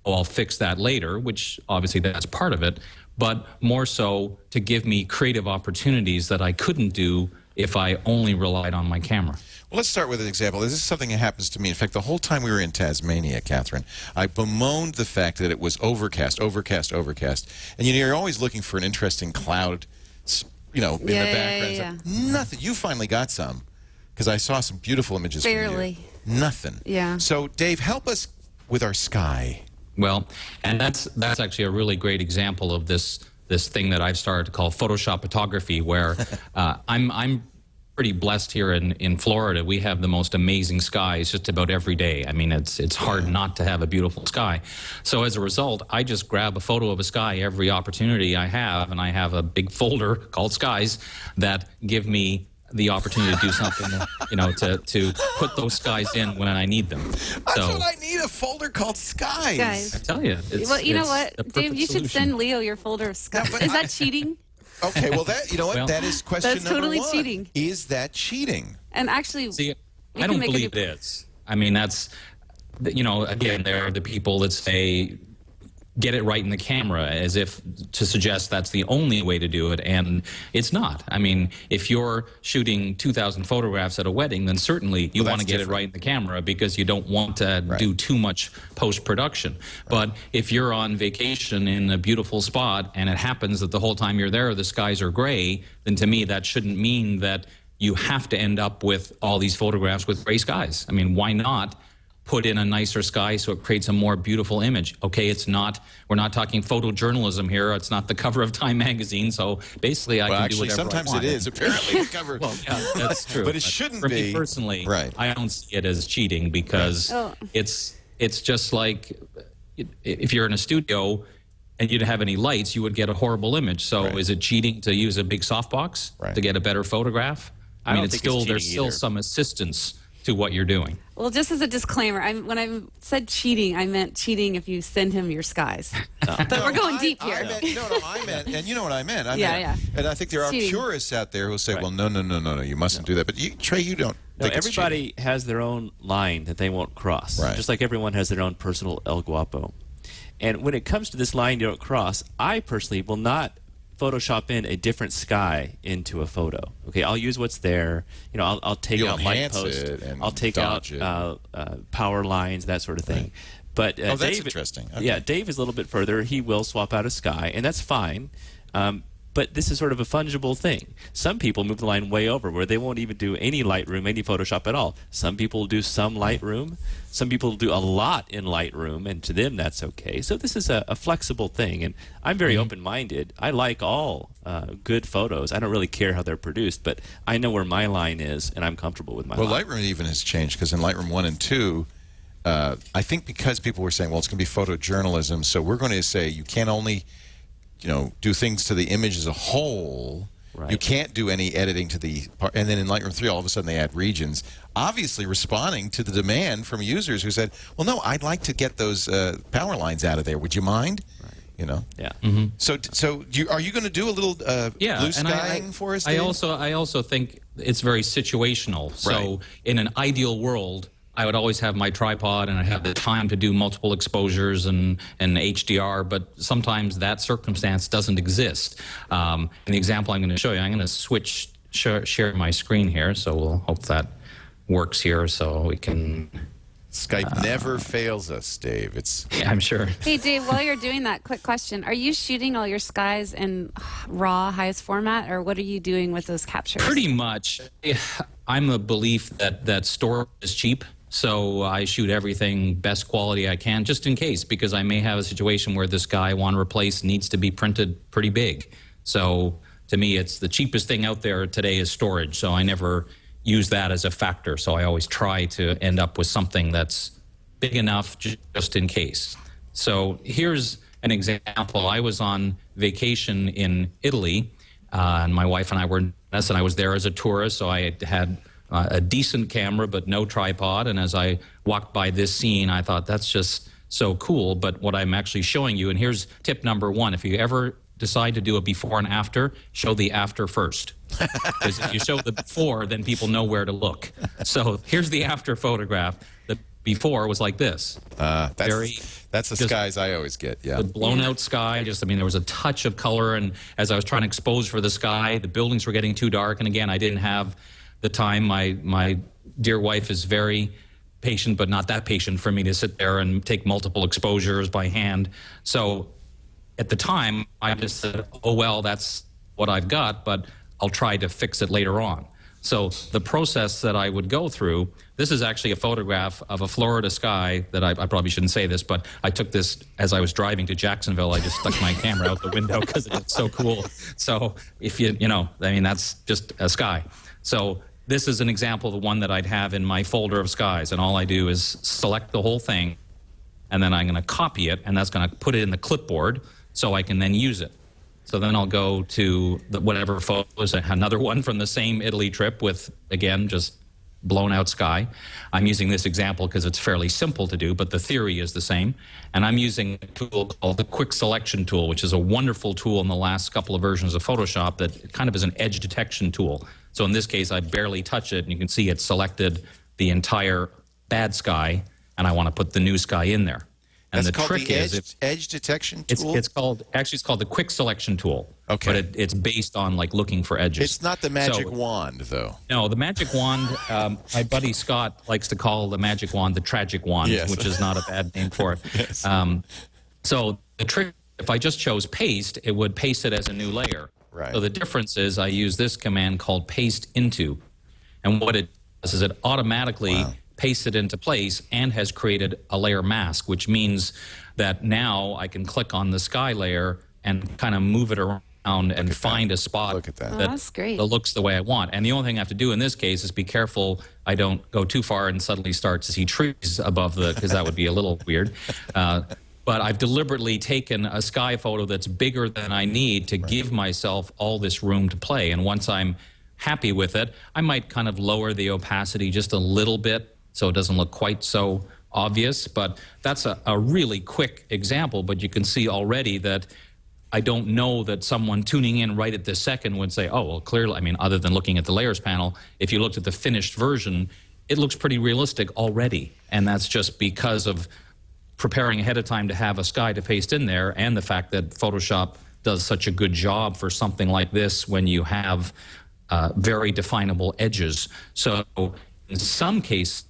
S7: I'll fix that later, which obviously that's part of it, but more so to give me creative opportunities that I couldn't do if I only relied on my camera.
S3: Well, let's start with an example. This is something that happens to me. In fact, the whole time we were in Tasmania, Catherine, I bemoaned the fact that it was overcast. And you're always looking for an interesting cloud, in the background.
S4: Yeah.
S3: Nothing. You finally got some, because I saw some beautiful images from you.
S4: Barely.
S3: Nothing.
S4: Yeah.
S3: So, Dave, help us with our sky.
S7: Well, and that's actually a really great example of this thing that I've started to call Photoshop photography, where I'm pretty blessed here in Florida. We have the most amazing skies just about every day. I mean, it's hard not to have a beautiful sky. So as a result, I just grab a photo of a sky every opportunity I have, and I have a big folder called Skies that give me the opportunity to do something, to put those skies in when I need them.
S3: That's what I need, a folder called Skies.
S4: Guys.
S7: I tell you.
S4: Well, you know what, Dave, you should send Leo your folder of stuff. Is that cheating?
S3: Okay, well, that is question
S4: that's
S3: number
S4: totally
S3: one.
S4: cheating.
S3: Is that cheating?
S4: And actually,
S7: see, I don't believe it is. I mean, that's, again, there are the people that say, get it right in the camera, as if to suggest that's the only way to do it, and it's not. I mean, if you're shooting 2,000 photographs at a wedding, then certainly you want to get it right in the camera because you don't want to do too much post-production. But if you're on vacation in a beautiful spot and it happens that the whole time you're there the skies are gray, then to me that shouldn't mean that you have to end up with all these photographs with gray skies. I mean, why not put in a nicer sky so it creates a more beautiful image? Okay, we're not talking photojournalism here. It's not the cover of Time magazine, so basically I can do whatever
S3: sometimes
S7: I want.
S3: it is, apparently, the cover.
S7: Well, yeah, that's true.
S3: But it shouldn't
S7: for
S3: be.
S7: Me personally, I don't see it as cheating because it's just like if you're in a studio and you didn't have any lights, you would get a horrible image. So is it cheating to use a big softbox to get a better photograph? I mean, there's still some assistance to what you're doing.
S4: Well, just as a disclaimer, when I said cheating, I meant cheating if you send him your skies. But we're going deep here.
S3: I meant, and you know what I meant.
S4: Yeah.
S3: And I think there are purists out there who say, well, no, you mustn't do that. But Trey, you don't think it's
S5: everybody
S3: cheating.
S5: has their own line that they won't cross, just like everyone has their own personal El Guapo. And when it comes to this line you don't cross, I personally will not Photoshop in a different sky into a photo. Okay, I'll use what's there. You know, I'll take out light post. I'll take out power lines, that sort of thing. But
S3: that's
S5: Dave,
S3: interesting. Okay.
S5: Yeah, Dave is a little bit further. He will swap out a sky, and that's fine. But this is sort of a fungible thing. Some people move the line way over where they won't even do any Lightroom, any Photoshop at all. Some people do some Lightroom. Some people do a lot in Lightroom, and to them that's okay. So this is a flexible thing, and I'm very open-minded. I like all good photos. I don't really care how they're produced, but I know where my line is, and I'm comfortable with my line.
S3: Well, Lightroom even has changed because in Lightroom 1 and 2, I think because people were saying, well, it's going to be photojournalism, so we're going to say you can't only do things to the image as a whole. You can't do any editing to the part. And then in Lightroom 3, all of a sudden they add regions, obviously responding to the demand from users who said, well, no, I'd like to get those power lines out of there. Would you mind? You know?
S5: Yeah.
S3: So are you going to do a little blue skying for us, Dave?
S7: I also think it's very situational. So in an ideal world, I would always have my tripod and I have the time to do multiple exposures and HDR, but sometimes that circumstance doesn't exist. In the example I'm going to show you, I'm going to share my screen here, so we'll hope that works here so we can...
S3: Skype never fails us, Dave.
S7: Yeah, I'm sure.
S4: Hey, Dave, while you're doing that, quick question. Are you shooting all your skies in raw, highest format, or what are you doing with those captures?
S7: Pretty much. I'm a belief that storage is cheap. So I shoot everything best quality I can, just in case, because I may have a situation where this guy I want to replace needs to be printed pretty big. So to me, it's the cheapest thing out there today is storage. So I never use that as a factor. So I always try to end up with something that's big enough just in case. So here's an example. I was on vacation in Italy, and my wife and I were in Venice, and I was there as a tourist, so I had a decent camera but no tripod, and as I walked by this scene I thought that's just so cool. But what I'm actually showing you, and here's tip number one, if you ever decide to do a before and after, show the after first, because if you show the before then people know where to look. So here's the after photograph. The before was like this.
S3: That's the skies I always get. Yeah,
S7: the blown out sky. There was a touch of color, and as I was trying to expose for the sky, the buildings were getting too dark, and again I didn't have the time. My dear wife is very patient, but not that patient for me to sit there and take multiple exposures by hand. So at the time, I just said, oh, well, that's what I've got, but I'll try to fix it later on. So the process that I would go through, this is actually a photograph of a Florida sky that I probably shouldn't say this, but I took this as I was driving to Jacksonville. I just stuck my camera out the window because it's so cool. So if that's just a sky. So this is an example of the one that I'd have in my folder of skies, and all I do is select the whole thing, and then I'm going to copy it, and that's going to put it in the clipboard so I can then use it. So then I'll go to whatever photos, another one from the same Italy trip with, again, just blown out sky. I'm using this example because it's fairly simple to do, but the theory is the same. And I'm using a tool called the Quick Selection tool, which is a wonderful tool in the last couple of versions of Photoshop that kind of is an edge detection tool. So in this case, I barely touch it, and you can see it selected the entire bad sky, and I want to put the new sky in there. And
S3: That's
S7: the
S3: called
S7: trick
S3: the
S7: is
S3: edge detection tool?
S7: it's called the quick selection tool.
S3: Okay.
S7: But it's based on like looking for edges.
S3: It's not the magic wand, though.
S7: No, the magic wand, my buddy Scott likes to call the magic wand the tragic wand,
S3: Yes.
S7: which is not a bad name for it.
S3: Yes.
S7: So the trick, if I just chose paste, it would paste it as a new layer.
S3: Right.
S7: So the difference is I use this command called paste into. And what it does is it automatically pastes it into place and has created a layer mask, which means that now I can click on the sky layer and kind of move it around and find a spot
S3: Look at that.
S4: Oh, that's great.
S7: that looks the way I want. And the only thing I have to do in this case is be careful I don't go too far and suddenly start to see trees above because that would be a little weird. But I've deliberately taken a sky photo that's bigger than I need to give myself all this room to play. And once I'm happy with it, I might kind of lower the opacity just a little bit so it doesn't look quite so obvious. But that's a really quick example, but you can see already that I don't know that someone tuning in right at this second would say, oh, well, clearly, I mean, other than looking at the layers panel, if you looked at the finished version, it looks pretty realistic already. And that's just because of preparing ahead of time to have a sky to paste in there, and the fact that Photoshop does such a good job for something like this when you have very definable edges. So in some cases,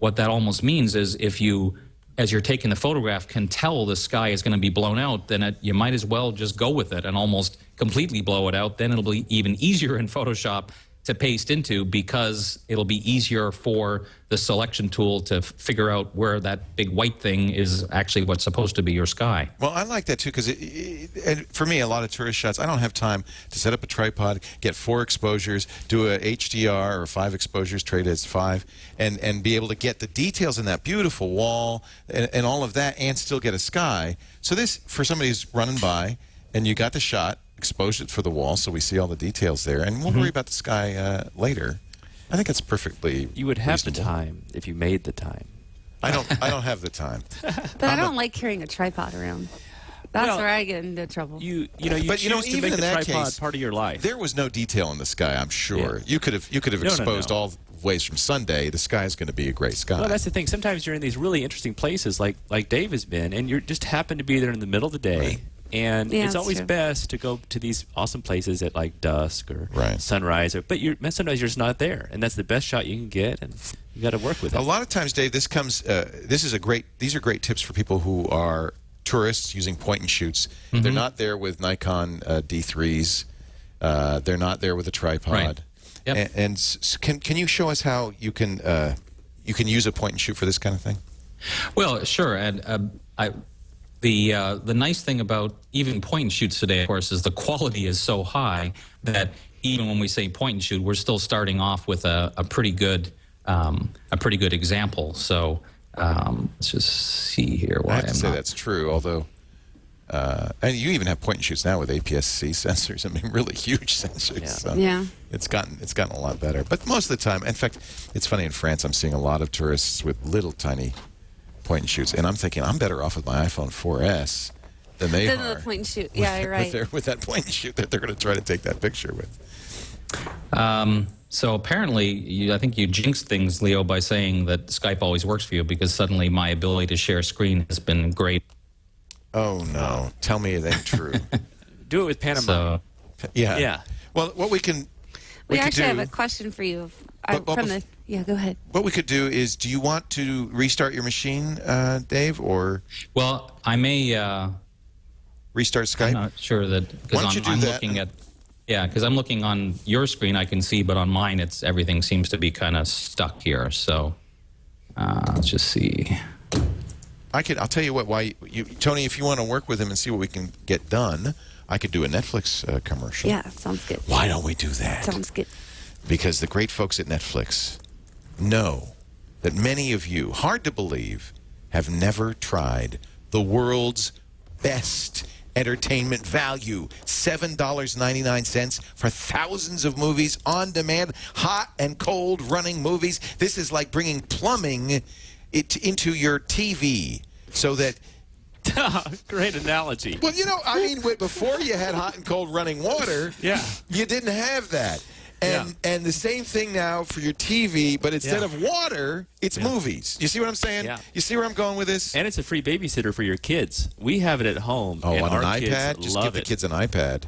S7: what that almost means is if you, as you're taking the photograph, can tell the sky is going to be blown out, then you might as well just go with it and almost completely blow it out. Then it'll be even easier in Photoshop to paste into, because it'll be easier for the selection tool to figure out where that big white thing is actually what's supposed to be your sky.
S3: Well, I like that too, because and for me, a lot of tourist shots, I don't have time to set up a tripod, get 4 exposures, do a HDR or 5 exposures, Trey does 5, and be able to get the details in that beautiful wall and all of that, and still get a sky. So this, for somebody who's running by, and you got the shot, expose it for the wall so we see all the details there, and we'll worry about the sky later. I think it's perfectly
S5: You would have
S3: reasonable.
S5: the time if you made the time.
S3: I don't have the time.
S4: But I don't like carrying a tripod around. That's
S5: Well,
S4: where I get into trouble.
S5: You
S3: But,
S5: choose
S3: you know,
S5: to
S3: even
S5: make
S3: in
S5: the
S3: that
S5: tripod
S3: case,
S5: part of your life.
S3: There was no detail in the sky, I'm sure.
S5: Yeah.
S3: You could have
S5: No,
S3: exposed
S5: no.
S3: all ways from Sunday. The sky is going to be a great sky.
S5: Well, that's the thing. Sometimes you're in these really interesting places, like Dave has been, and you just happen to be there in the middle of the day.
S3: Right.
S5: And
S4: Yeah,
S5: it's
S4: that's
S5: always
S4: true.
S5: best to go to these awesome places at like dusk or
S3: Right.
S5: sunrise. But sometimes you're just not there, and that's the best shot you can get, and you got to work with it.
S3: A lot of times, Dave, this comes. These are great tips for people who are tourists using point and shoots. They're not there with Nikon D3s. They're not there with a tripod.
S7: Right. Yep.
S3: And can you show us how you can use a point and shoot for this kind of thing?
S7: Well, sure. And the nice thing about even point and shoots today, of course, is the quality is so high that even when we say point and shoot, we're still starting off with a pretty good example. So let's just see here. Why
S3: I have to
S7: I'm
S3: say
S7: not-
S3: that's true, although. And you even have point and shoots now with APS-C sensors. I mean, really huge sensors.
S5: Yeah.
S3: So
S4: Yeah.
S3: It's gotten a lot better. But most of the time, in fact, it's funny, in France, I'm seeing a lot of tourists with little tiny point and shoots, and I'm thinking I'm better off with my iPhone 4S than they
S4: Then
S3: are.
S4: the point and shoot. Yeah, you're right.
S3: With that point and shoot that they're going to try to take that picture with.
S7: So apparently, I think you jinxed things, Leo, by saying that Skype always works for you, because suddenly my ability to share screen has been great.
S3: Oh no! Tell me it ain't true.
S5: Do it with Panama.
S7: So
S3: Yeah.
S5: Yeah.
S3: Well, what we can
S4: We
S3: could
S4: actually
S3: do,
S4: have a question for you.
S3: But
S4: Yeah, go ahead.
S3: what we could do is, do you want to restart your machine, Dave, or
S7: well, I may.
S3: restart
S7: I'm
S3: Skype?
S7: not sure that,
S3: Why
S7: because
S3: don't you do
S7: I'm
S3: that?
S7: looking at. Yeah, because I'm looking on your screen, I can see, but on mine, everything seems to be kind of stuck here. So let's just see.
S3: I'll tell you what. Tony, if you want to work with him and see what we can get done, I could do a Netflix commercial.
S4: Yeah, sounds good.
S3: Why don't we do that?
S4: Sounds good.
S3: Because the great folks at Netflix know that many of you, hard to believe, have never tried the world's best entertainment value. $7.99 for thousands of movies on demand, hot and cold running movies. This is like bringing plumbing into your TV so that.
S5: Great analogy.
S3: Well, I mean, before you had hot and cold running water,
S5: Yeah.
S3: you didn't have that. And the same thing now for your TV, but instead of water, it's movies. You see what I'm saying?
S5: Yeah.
S3: You see where I'm going with this?
S5: And it's a free babysitter for your kids. We have it at home.
S3: Oh,
S5: and
S3: on an
S5: our kids
S3: iPad? Just
S5: love
S3: give the
S5: it.
S3: kids an iPad.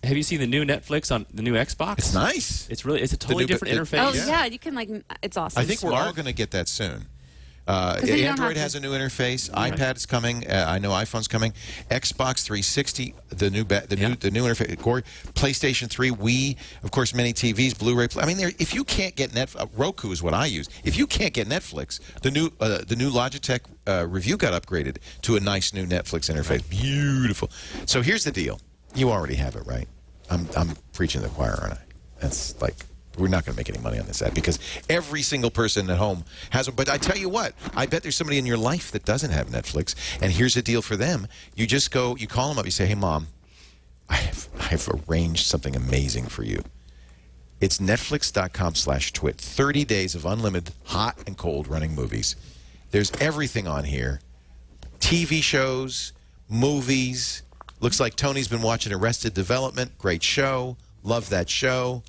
S5: Have you seen the new Netflix on the new Xbox?
S3: It's nice.
S5: It's a totally different interface.
S4: Oh yeah, you can it's awesome.
S3: I think we're all going to get that soon.
S4: then you don't have
S3: Android
S4: to-
S3: has a new interface. iPad is coming. I know iPhone's coming. Xbox 360, the new interface. PlayStation 3, Wii, of course, many TVs, Blu-ray. I mean, if you can't get Roku is what I use. If you can't get Netflix, the new Logitech Review got upgraded to a nice new Netflix interface. Beautiful. So here's the deal. You already have it, right? I'm preaching to the choir, aren't I? That's like. We're not going to make any money on this ad because every single person at home has one. But I tell you what, I bet there's somebody in your life that doesn't have Netflix. And here's the deal for them. You just go, you call them up, you say, hey, Mom, I have arranged something amazing for you. It's netflix.com/twit. 30 days of unlimited hot and cold running movies. There's everything on here. TV shows, movies. Looks like Tony's been watching Arrested Development. Great show. Love that show.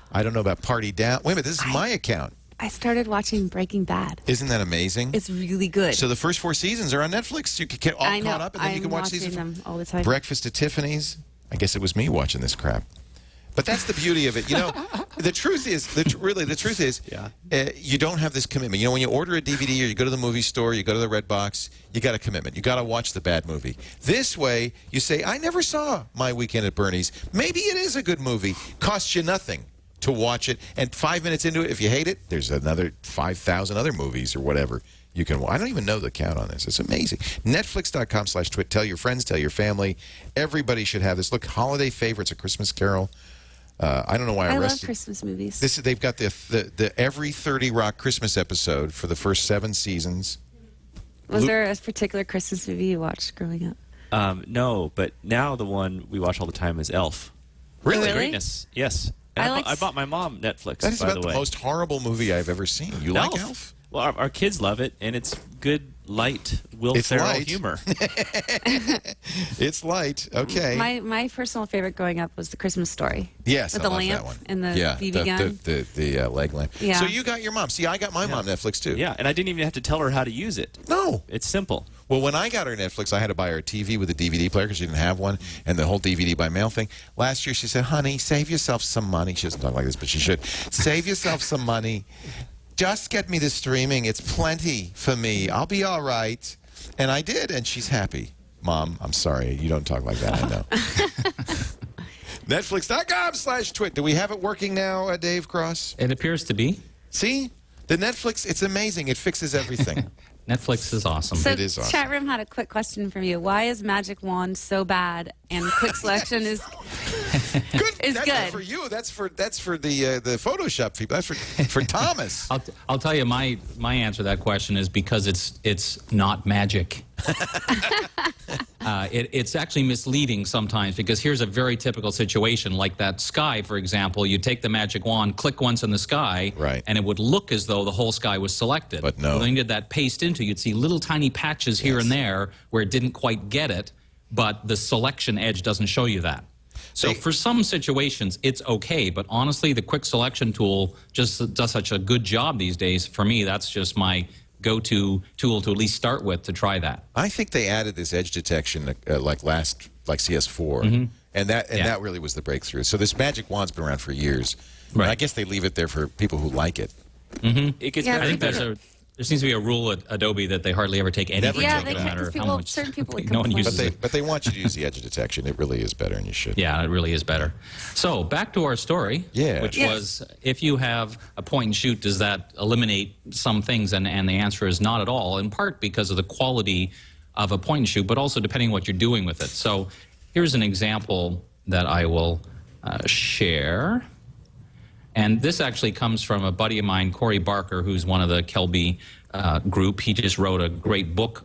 S3: I don't know about Party Down. Wait a minute, this is my account.
S4: I started watching Breaking Bad.
S3: Isn't that amazing?
S4: It's really good.
S3: So the first 4 seasons are on Netflix. You can get all caught up, and then you can watch season 4.
S4: I'm watching them all the time.
S3: Breakfast at Tiffany's. I guess it was me watching this crap. But that's the beauty of it. You know, the truth is, you don't have this commitment. You know, when you order a DVD or you go to the movie store, you go to the Redbox, you got a commitment. You got to watch the bad movie. This way, you say, I never saw My Weekend at Bernie's. Maybe it is a good movie. Costs you nothing to watch it. And 5 minutes into it, if you hate it, there's another 5,000 other movies or whatever you can watch. I don't even know the count on this. It's amazing. Netflix.com/twit. Tell your friends, tell your family. Everybody should have this. Look, holiday favorites, A Christmas Carol. I don't know why
S4: I love
S3: Arrested.
S4: Christmas movies.
S3: They've got the every 30 Rock Christmas episode for the first 7 seasons.
S4: Was there a particular Christmas movie you watched growing up?
S5: No, but now the one we watch all the time is Elf.
S3: Really?
S5: The Greatness. Yes. And I bought my mom Netflix,
S3: That is
S5: by
S3: about
S5: the way.
S3: the most horrible movie I've ever seen. You like Elf?
S5: Well, our kids love it, and it's good, light, Will Ferrell
S3: light.
S5: humor.
S3: It's light. Okay.
S4: My personal favorite growing up was The Christmas Story.
S3: Yes,
S4: with
S3: I
S4: the
S3: love
S4: lamp
S3: that one.
S4: and the BB gun.
S3: The leg lamp.
S4: Yeah.
S3: So you got your mom. See, I got my mom Netflix too.
S5: Yeah, and I didn't even have to tell her how to use it.
S3: No.
S5: It's simple.
S3: Well, when I got her Netflix, I had to buy her a TV with a DVD player because she didn't have one, and the whole DVD by mail thing. Last year, she said, honey, save yourself some money. She doesn't talk like this, but she should. Save yourself some money. Just get me the streaming. It's plenty for me. I'll be all right. And I did, and she's happy. Mom, I'm sorry. You don't talk like that, I know. Netflix.com/twit. Do we have it working now, Dave Cross?
S7: It appears to be.
S3: See? The Netflix, it's amazing. It fixes everything.
S7: Netflix is awesome.
S4: So
S3: It is awesome.
S4: chat room had a quick question from you. Why is Magic Wand so bad and quick selection is
S3: Good.
S4: Is
S3: That's
S4: good.
S3: not for you. That's for the Photoshop people. That's for Thomas.
S7: I'll tell you my answer to that question is because it's not magic. It's actually misleading sometimes because here's a very typical situation like that sky, for example. You take the magic wand, click once in the sky,
S3: Right.
S7: and it would look as though the whole sky was selected.
S3: But no.
S7: Well, then you did that paste into, you'd see little tiny patches here and there where it didn't quite get it, but the selection edge doesn't show you that. So for some situations, it's okay. But honestly, the quick selection tool just does such a good job these days. For me, that's just my go-to tool to at least start with to try that.
S3: I think they added this edge detection like CS4, and that really was the breakthrough. So this magic wand's been around for years.
S7: Right.
S3: And I guess they leave it there for people who like it.
S5: It gets
S4: Yeah,
S5: better
S7: I
S5: and
S7: think
S5: better.
S7: there seems to be a rule at Adobe that they hardly ever take anything.
S3: Never
S4: Yeah,
S3: take
S4: they
S3: it
S7: no
S3: out.
S4: can't
S7: matter
S4: because
S7: how much
S4: certain people would
S7: no one
S4: complain.
S7: uses it.
S3: But they want you to use the edge detection. It really is better, and you should.
S7: Yeah, it really is better. So back to our story,
S3: Yeah.
S7: which
S4: Yes.
S7: was if you have a point and shoot, does that eliminate some things? And the answer is not at all, in part because of the quality of a point and shoot, but also depending what you're doing with it. So here's an example that I will share. And this actually comes from a buddy of mine, Corey Barker, who's one of the Kelby group. He just wrote a great book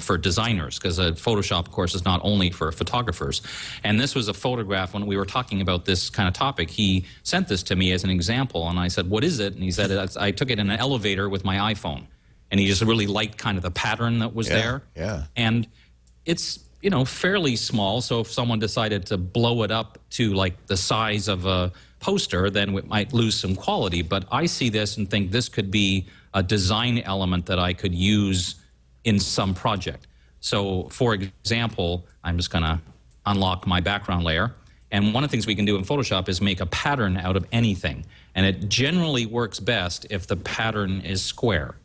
S7: for designers, because Photoshop, of course, is not only for photographers. And this was a photograph when we were talking about this kind of topic. He sent this to me as an example, and I said, what is it? And he said, I took it in an elevator with my iPhone. And he just really liked kind of the pattern that was there.
S3: Yeah.
S7: And it's, fairly small, so if someone decided to blow it up to like the size of a poster, then it might lose some quality. But I see this and think this could be a design element that I could use in some project. So, for example, I'm just going to unlock my background layer. And one of the things we can do in Photoshop is make a pattern out of anything. And it generally works best if the pattern is square.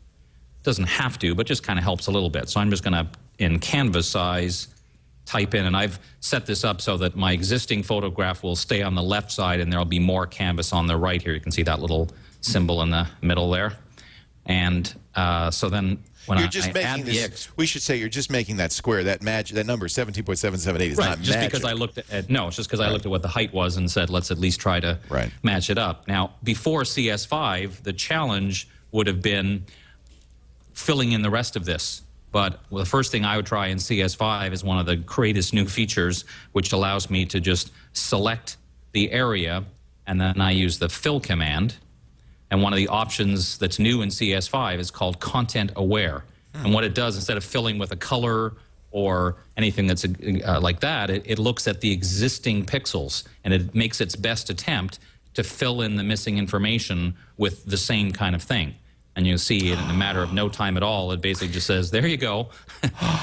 S7: It doesn't have to, but just kind of helps a little bit. So I'm just going to, in canvas size, type in, and I've set this up so that my existing photograph will stay on the left side and there'll be more canvas on the right here. You can see that little symbol in the middle there. And so then when
S3: You're
S7: I
S3: just
S7: add
S3: making
S7: the
S3: this,
S7: X,
S3: we should say you're just making that square, that number 17.778 is
S7: right,
S3: not
S7: just
S3: magic.
S7: because I looked at no, it's just because I looked at what the height was and said let's at least try to match it up. Now before CS5, the challenge would have been filling in the rest of this. But the first thing I would try in CS5 is one of the greatest new features, which allows me to just select the area, and then I use the fill command. And one of the options that's new in CS5 is called content aware. And what it does, instead of filling with a color or anything that's like that, it looks at the existing pixels, and it makes its best attempt to fill in the missing information with the same kind of thing. And you'll see in a matter of no time at all, it basically just says, there you go.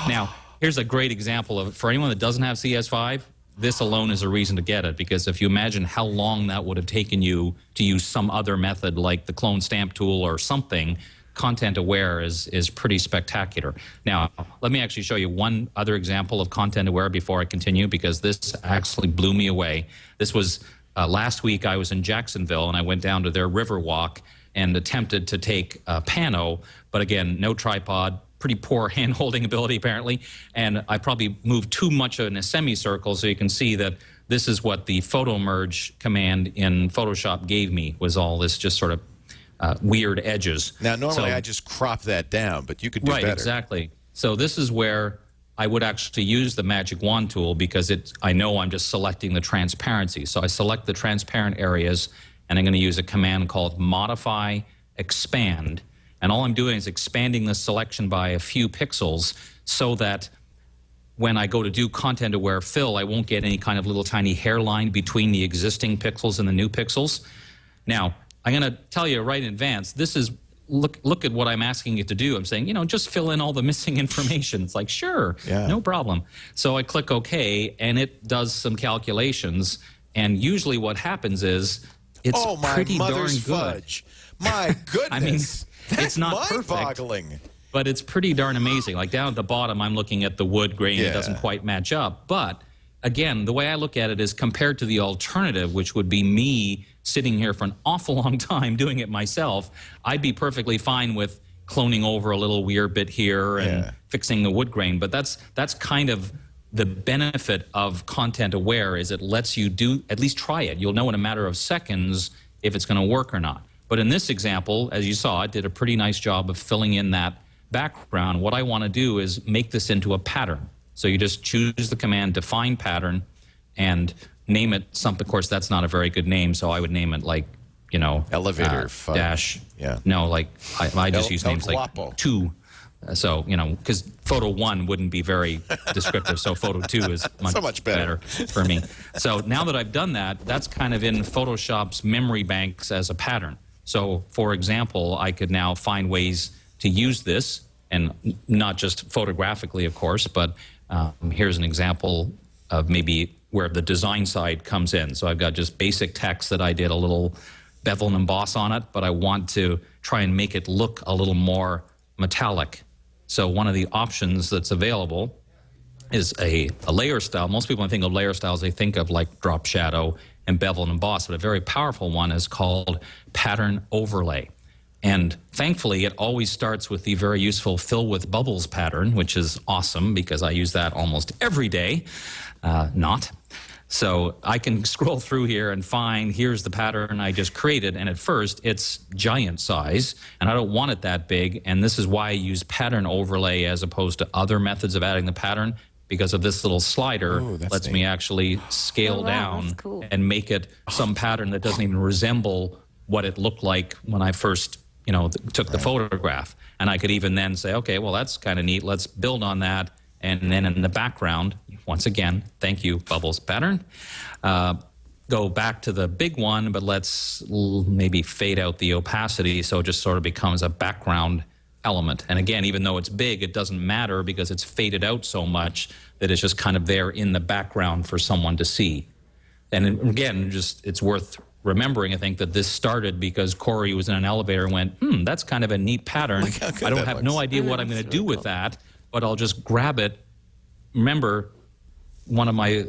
S7: Now, here's a great example of, for anyone that doesn't have CS5, this alone is a reason to get it, because if you imagine how long that would have taken you to use some other method like the clone stamp tool or something, content aware is pretty spectacular. Now, let me actually show you one other example of content aware before I continue, because this actually blew me away. This was last week. I was in Jacksonville and I went down to their Riverwalk and attempted to take pano, but again, no tripod, pretty poor hand-holding ability apparently, and I probably moved too much in a semicircle, so you can see that this is what the photo merge command in Photoshop gave me, was all this just sort of weird edges.
S3: Now, normally I just crop that down, but you could do better.
S7: Right, exactly. So this is where I would actually use the magic wand tool, because I know I'm just selecting the transparency. So I select the transparent areas, and I'm going to use a command called modify expand. And all I'm doing is expanding the selection by a few pixels so that when I go to do content aware fill, I won't get any kind of little tiny hairline between the existing pixels and the new pixels. Now, I'm going to tell you right in advance, this is, look at what I'm asking you to do. I'm saying, just fill in all the missing information. It's like, sure, no problem. So I click OK, and it does some calculations. And usually what happens is, it's pretty darn good.
S3: Fudge. My goodness.
S7: I mean,
S3: that's
S7: it's not
S3: mind-boggling.
S7: But it's pretty darn amazing. Like down at the bottom, I'm looking at the wood grain. It doesn't quite match up. But again, the way I look at it is compared to the alternative, which would be me sitting here for an awful long time doing it myself, I'd be perfectly fine with cloning over a little weird bit here and fixing the wood grain. But that's kind of the benefit of content aware, is it lets you at least try it. You'll know in a matter of seconds if it's going to work or not. But in this example, as you saw, it did a pretty nice job of filling in that background. What I want to do is make this into a pattern. So you just choose the command define pattern and name it something. Of course, that's not a very good name, so I would name it like,
S3: elevator
S7: dash. No, like I just use names like 2. So, because photo 1 wouldn't be very descriptive, so photo 2 is much better for me. So now that I've done that, that's kind of in Photoshop's memory banks as a pattern. So, for example, I could now find ways to use this, and not just photographically, of course, but here's an example of maybe where the design side comes in. So I've got just basic text that I did a little bevel and emboss on it, but I want to try and make it look a little more metallic. So one of the options that's available is a layer style. Most people, when they think of layer styles, they think of like drop shadow and bevel and emboss, but a very powerful one is called pattern overlay. And thankfully, it always starts with the very useful fill with bubbles pattern, which is awesome because I use that almost every day. So I can scroll through here and find, here's the pattern I just created, and at first it's giant size, and I don't want it that big, and this is why I use pattern overlay as opposed to other methods of adding the pattern, because of this little slider lets me actually scale down and make it some pattern that doesn't even resemble what it looked like when I first took the photograph. And I could even then say, okay, well, that's kind of neat, let's build on that. And then in the background, once again, thank you, Bubbles Pattern. go back to the big one, but let's maybe fade out the opacity so it just sort of becomes a background element. And again, even though it's big, it doesn't matter because it's faded out so much that it's just kind of there in the background for someone to see. And again, just it's worth remembering, I think, that this started because Corey was in an elevator and went, that's kind of a neat pattern. I don't have no idea what I'm going to do with that, but I'll just grab it. Remember, one of my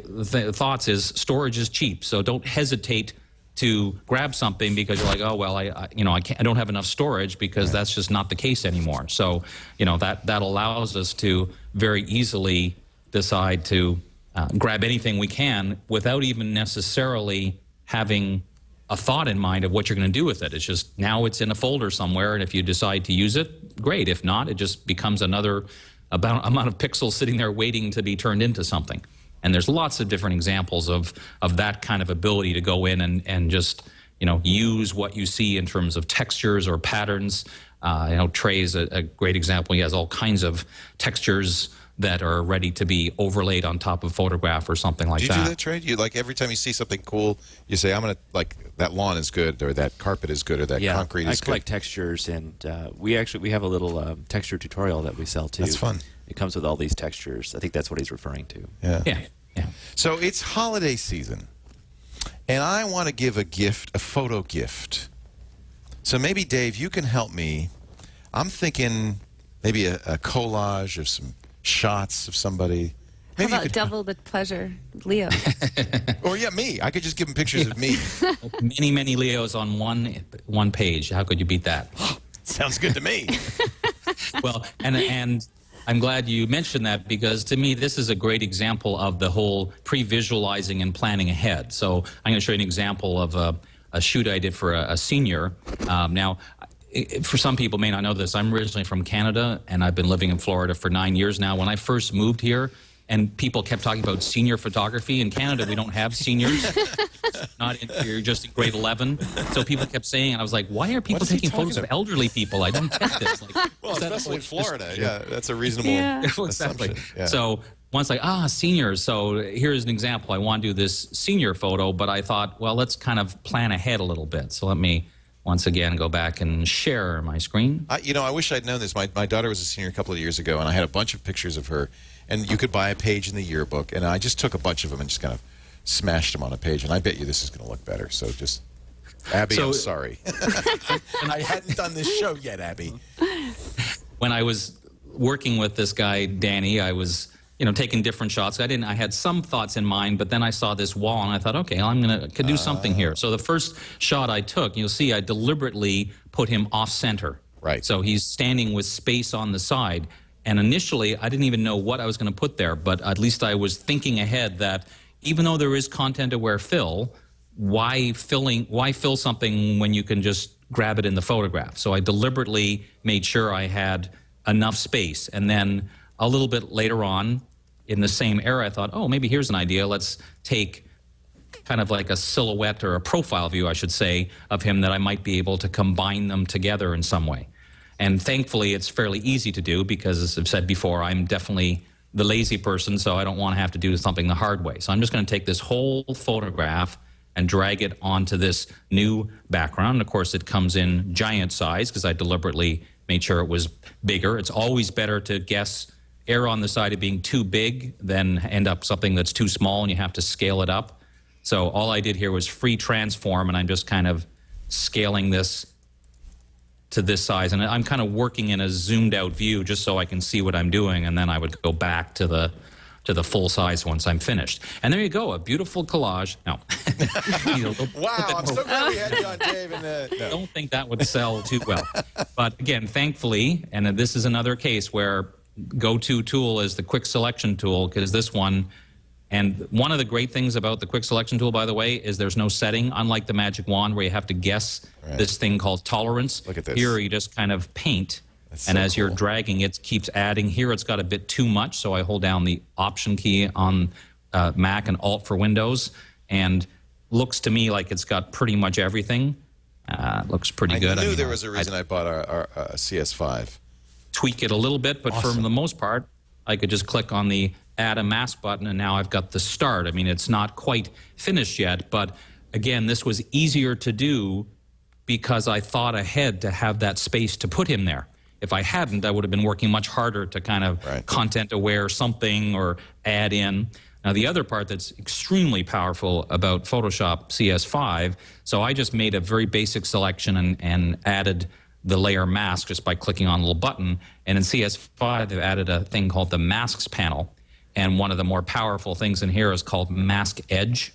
S7: thoughts is storage is cheap, so don't hesitate to grab something because you're like, oh well, I don't have enough storage, because that's just not the case anymore. So that allows us to very easily decide to grab anything we can without even necessarily having a thought in mind of what you're going to do with it. It's just now it's in a folder somewhere, and if you decide to use it, great. If not, it just becomes another amount of pixels sitting there waiting to be turned into something. And there's lots of different examples of that kind of ability to go in and just use what you see in terms of textures or patterns. Trey's a great example. He has all kinds of textures that are ready to be overlaid on top of photograph or something like that.
S3: Do you do that, Trey? You every time you see something cool, you say, "I'm gonna that lawn is good," or "that carpet is good," or "that concrete is good."
S5: I collect textures, and we have a little texture tutorial that we sell too.
S3: That's fun.
S5: It comes with all these textures. I think that's what he's referring to.
S7: Yeah.
S3: So it's holiday season, and I want to give a photo gift. So maybe Dave, you can help me. I'm thinking maybe a collage of some shots of somebody. Maybe
S4: How about double the pleasure, Leo?
S3: Or me. I could just give him pictures of me.
S7: Many Leos on one page. How could you beat that?
S3: Sounds good to me.
S7: Well, and I'm glad you mentioned that, because to me this is a great example of the whole pre-visualizing and planning ahead. So I'm going to show you an example of a shoot I did for a senior. Now, for some people may not know this, I'm originally from Canada, and I've been living in Florida for 9 years now. When I first moved here, and people kept talking about senior photography. In Canada, we don't have seniors. You're just in grade 11. So people kept saying, and I was like, why are people taking photos of elderly people? I don't get this.
S3: Well, especially in Florida. Yeah, that's a reasonable
S7: exactly.
S3: assumption. Yeah.
S7: So once seniors. So here's an example. I want to do this senior photo, but I thought, well, let's kind of plan ahead a little bit. So let me once again go back and share my screen.
S3: I wish I'd known this. My daughter was a senior a couple of years ago, and I had a bunch of pictures of her. And you could buy a page in the yearbook, and I just took a bunch of them and just kind of smashed them on a page. And I bet you this is going to look better. So just, Abby, I'm sorry. And I hadn't done this show yet, Abby.
S7: When I was working with this guy, Danny, I was taking different shots. I had some thoughts in mind, but then I saw this wall, and I thought, okay, I could do something here. So the first shot I took, you'll see I deliberately put him off center.
S3: Right.
S7: So he's standing with space on the side. And initially, I didn't even know what I was going to put there, but at least I was thinking ahead that even though there is content-aware fill, why fill something when you can just grab it in the photograph? So I deliberately made sure I had enough space. And then a little bit later on, in the same era, I thought, maybe here's an idea. Let's take kind of like a silhouette or a profile view, I should say, of him that I might be able to combine them together in some way. And thankfully, it's fairly easy to do because, as I've said before, I'm definitely the lazy person, so I don't want to have to do something the hard way. So I'm just going to take this whole photograph and drag it onto this new background. And of course, it comes in giant size because I deliberately made sure it was bigger. It's always better to err on the side of being too big than end up something that's too small and you have to scale it up. So all I did here was free transform, and I'm just kind of scaling this to this size, and I'm kind of working in a zoomed out view just so I can see what I'm doing, and then I would go back to the full size once I'm finished. And there you go, a beautiful collage. No.
S3: Wow, I'm so glad we had you on, Dave.
S7: I don't think that would sell too well. But again, thankfully, and this is another case where go-to tool is the quick selection tool, because this one. And one of the great things about the quick selection tool, by the way, is there's no setting, unlike the magic wand where you have to guess this thing called tolerance.
S3: Look at this.
S7: Here you just kind of paint, and as you're dragging, it keeps adding. Here it's got a bit too much, so I hold down the Option key on Mac and Alt for Windows, and looks to me like it's got pretty much everything. Looks pretty good.
S3: I knew there was a reason I bought our CS5.
S7: Tweak it a little bit, but for the most part, I could just click on the add a mask button, and now I've got the start. I mean, it's not quite finished yet, but again, this was easier to do because I thought ahead to have that space to put him there. If I hadn't, I would have been working much harder to kind of content aware something or add in. Now, the other part that's extremely powerful about Photoshop CS5, so I just made a very basic selection and added the layer mask just by clicking on a little button. And in CS5, they've added a thing called the masks panel. And one of the more powerful things in here is called mask edge.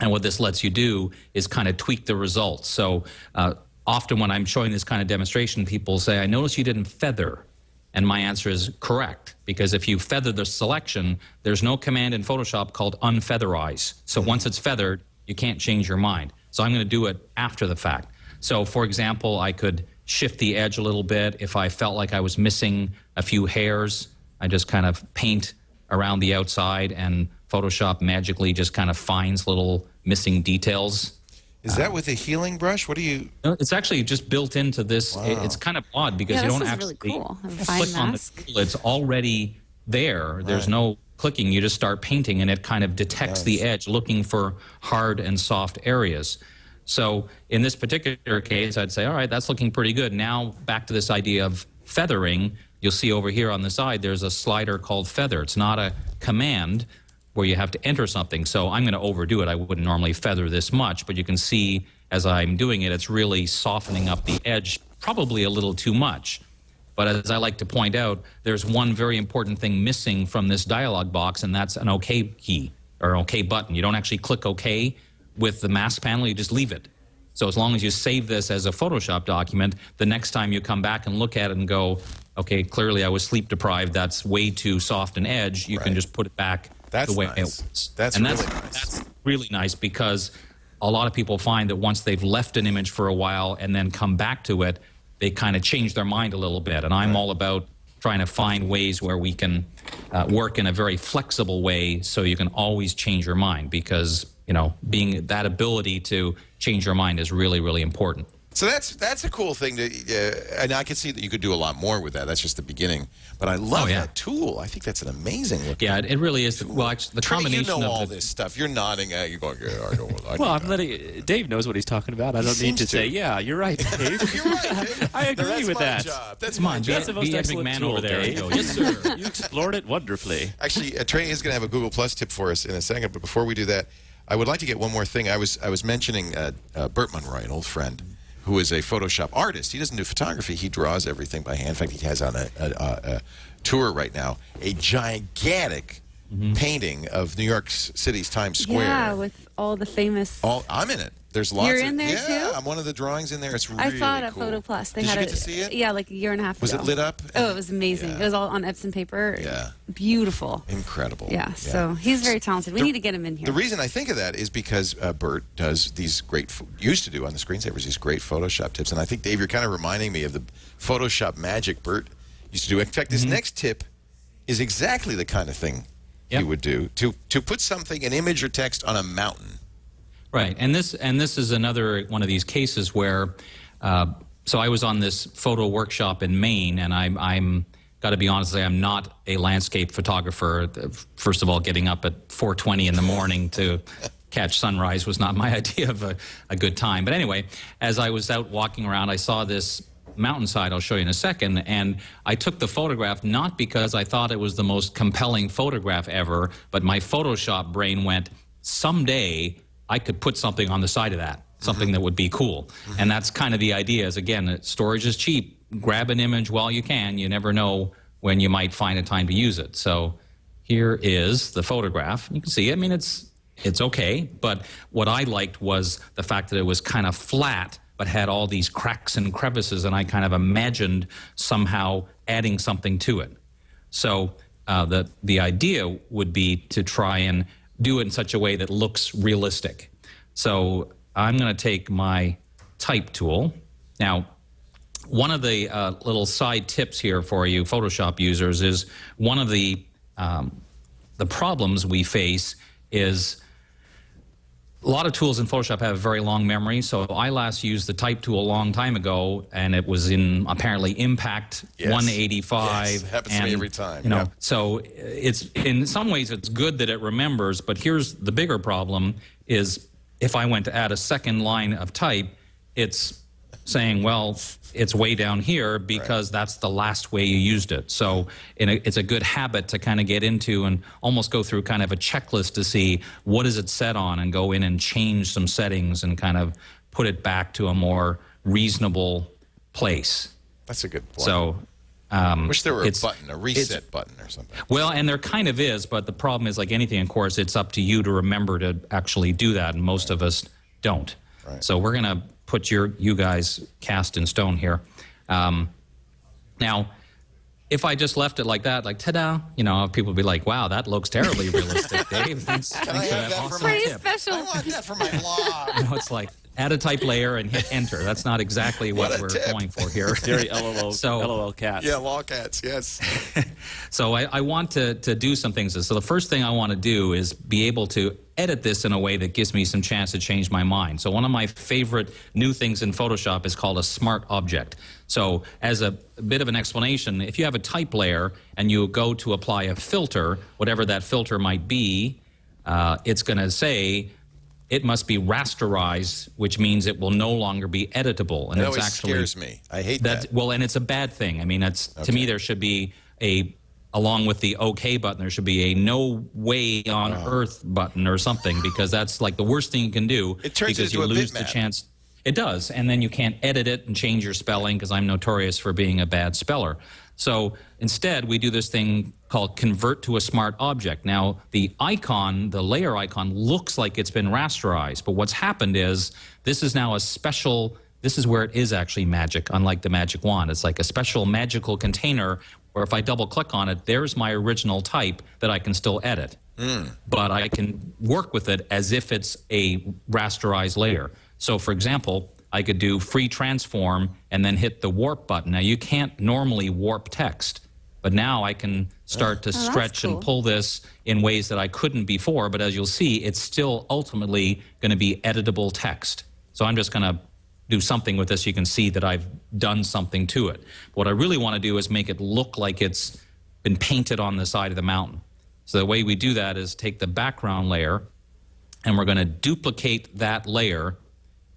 S7: And what this lets you do is kind of tweak the results. So often when I'm showing this kind of demonstration, people say, I notice you didn't feather. And my answer is correct, because if you feather the selection, there's no command in Photoshop called unfeatherize. So once it's feathered, you can't change your mind. So I'm going to do it after the fact. So for example, I could shift the edge a little bit. If I felt like I was missing a few hairs, I just kind of paint around the outside, and Photoshop magically just kind of finds little missing details.
S3: Is that with a healing brush? What do you...
S7: It's actually just built into this.
S3: Wow.
S7: It's kind of odd because you don't actually
S4: really cool.
S7: click on the tool. It's already there. There's no clicking. You just start painting, and it kind of detects the edge, looking for hard and soft areas. So in this particular case, I'd say, all right, that's looking pretty good. Now back to this idea of feathering. You'll see over here on the side, there's a slider called feather. It's not a command where you have to enter something. So I'm going to overdo it. I wouldn't normally feather this much, but you can see as I'm doing it, it's really softening up the edge, probably a little too much. But as I like to point out, there's one very important thing missing from this dialog box, and that's an OK key or an OK button. You don't actually click OK with the mask panel, you just leave it. So as long as you save this as a Photoshop document, the next time you come back and look at it and go, okay, clearly I was sleep deprived, that's way too soft an edge, you can just put it back the way it was.
S3: That's really nice.
S7: That's really nice, because a lot of people find that once they've left an image for a while and then come back to it, they kind of change their mind a little bit. And I'm all about trying to find ways where we can work in a very flexible way so you can always change your mind, because, you know, being that ability to change your mind is really, really important.
S3: So that's a cool thing to, and I can see that you could do a lot more with that. That's just the beginning. But I love that tool. I think that's an amazing looking.
S7: Yeah, it really is. Well, actually, the
S3: Trey,
S7: combination
S3: you know
S7: of
S3: all this stuff. You're nodding. You're going,
S5: well, I'm letting Dave knows what he's talking about. I don't need to say, yeah, you're right, Dave.
S3: You're right, Dave.
S5: I agree with that.
S3: Job. That's
S7: Come
S3: my
S7: on,
S3: job.
S5: That's the most excellent
S7: McMahon
S5: tool,
S7: over there.
S5: Dave. Yes, sir. You explored it wonderfully.
S3: Actually, Trey is going to have a Google Plus tip for us in a second. But before we do that, I would like to get one more thing. I was mentioning Burt Monroy, an old friend, who is a Photoshop artist. He doesn't do photography. He draws everything by hand. In fact, he has on a tour right now a gigantic painting of New York City's Times Square.
S4: Yeah, with all the famous...
S3: I'm in it. There's lots.
S4: You're in there too?
S3: Yeah, I'm one of the drawings in there. It's really
S4: I saw it at
S3: cool.
S4: Photo Plus. They
S3: Did
S4: had
S3: you get to see it?
S4: Yeah, like a year and a half
S3: Was
S4: ago.
S3: it lit up?
S4: Oh, it was amazing.
S3: Yeah.
S4: It was all on Epson paper.
S3: Yeah.
S4: Beautiful.
S3: Incredible.
S4: Yeah, so he's very talented. We need to get him in here.
S3: The reason I think of that is because Bert does these great, used to do on the screensavers, these great Photoshop tips. And I think, Dave, you're kind of reminding me of the Photoshop magic Bert used to do. In fact, this next tip is exactly the kind of thing he would do, to put something, an image or text, on a mountain.
S7: Right, and this is another one of these cases where, so I was on this photo workshop in Maine, and I'm got to be honest, I'm not a landscape photographer. First of all, getting up at 4:20 in the morning to catch sunrise was not my idea of a good time. But anyway, as I was out walking around, I saw this mountainside I'll show you in a second, and I took the photograph not because I thought it was the most compelling photograph ever, but my Photoshop brain went, someday I could put something on the side of that, something that would be cool. And that's kind of the idea is, again, storage is cheap. Grab an image while you can. You never know when you might find a time to use it. So here is the photograph. You can see, I mean, it's okay. But what I liked was the fact that it was kind of flat, but had all these cracks and crevices, and I kind of imagined somehow adding something to it. So the idea would be to try and do it in such a way that looks realistic. So I'm going to take my type tool. Now, one of the little side tips here for you Photoshop users is one of the problems we face is, a lot of tools in Photoshop have a very long memory, so I last used the type tool a long time ago, and it was in apparently Impact 185.
S3: Yes, happens to me every time.
S7: You know, so it's in some ways it's good that it remembers, but here's the bigger problem: is if I went to add a second line of type, it's saying, well, it's way down here because that's the last way you used it. So it's a good habit to kind of get into and almost go through kind of a checklist to see what is it set on and go in and change some settings and kind of put it back to a more reasonable place.
S3: That's a good point.
S7: So
S3: wish there were a button, a reset button or something.
S7: Well, and there kind of is, but the problem is, like anything, of course, it's up to you to remember to actually do that, and most of us don't.
S3: Right.
S7: So we're going to put you guys cast in stone here. Now, if I just left it like that, like ta-da, you know, people would be like, "Wow, that looks terribly realistic, Dave." Thanks
S3: Can I have that for
S4: Pretty
S3: my
S4: special.
S3: I want that for my blog.
S7: No, it's like add a type layer and hit enter. That's not exactly what we're
S3: tip.
S7: going for here.
S5: Very LOL cats.
S3: Yeah, lolcats, yes.
S7: So I want to do some things. So the first thing I want to do is be able to edit this in a way that gives me some chance to change my mind. So one of my favorite new things in Photoshop is called a smart object. So as a bit of an explanation, if you have a type layer and you go to apply a filter, whatever that filter might be, it's going to say it must be rasterized, which means it will no longer be editable. And
S3: That
S7: it's
S3: always
S7: actually
S3: scares me. I hate that.
S7: Well, and it's a bad thing. I mean, to me, there should be along with the OK button, there should be a no way on earth button or something, because that's like the worst thing you can do.
S3: It turns
S7: because
S3: into
S7: you
S3: a
S7: lose the
S3: bitmap.
S7: chance. It does, and then you can't edit it and change your spelling, because I'm notorious for being a bad speller. So instead, we do this thing called convert to a smart object. Now, the icon, the layer icon, looks like it's been rasterized, but what's happened is this is now a special, this is where it is actually magic, unlike the magic wand. It's like a special magical container where if I double click on it, there's my original type that I can still edit. But I can work with it as if it's a rasterized layer. So for example, I could do free transform and then hit the warp button. Now you can't normally warp text, but now I can start to stretch and pull this in ways that I couldn't before. But as you'll see, it's still ultimately going to be editable text. So I'm just going to do something with this. You can see that I've done something to it. What I really want to do is make it look like it's been painted on the side of the mountain. So the way we do that is take the background layer, and we're going to duplicate that layer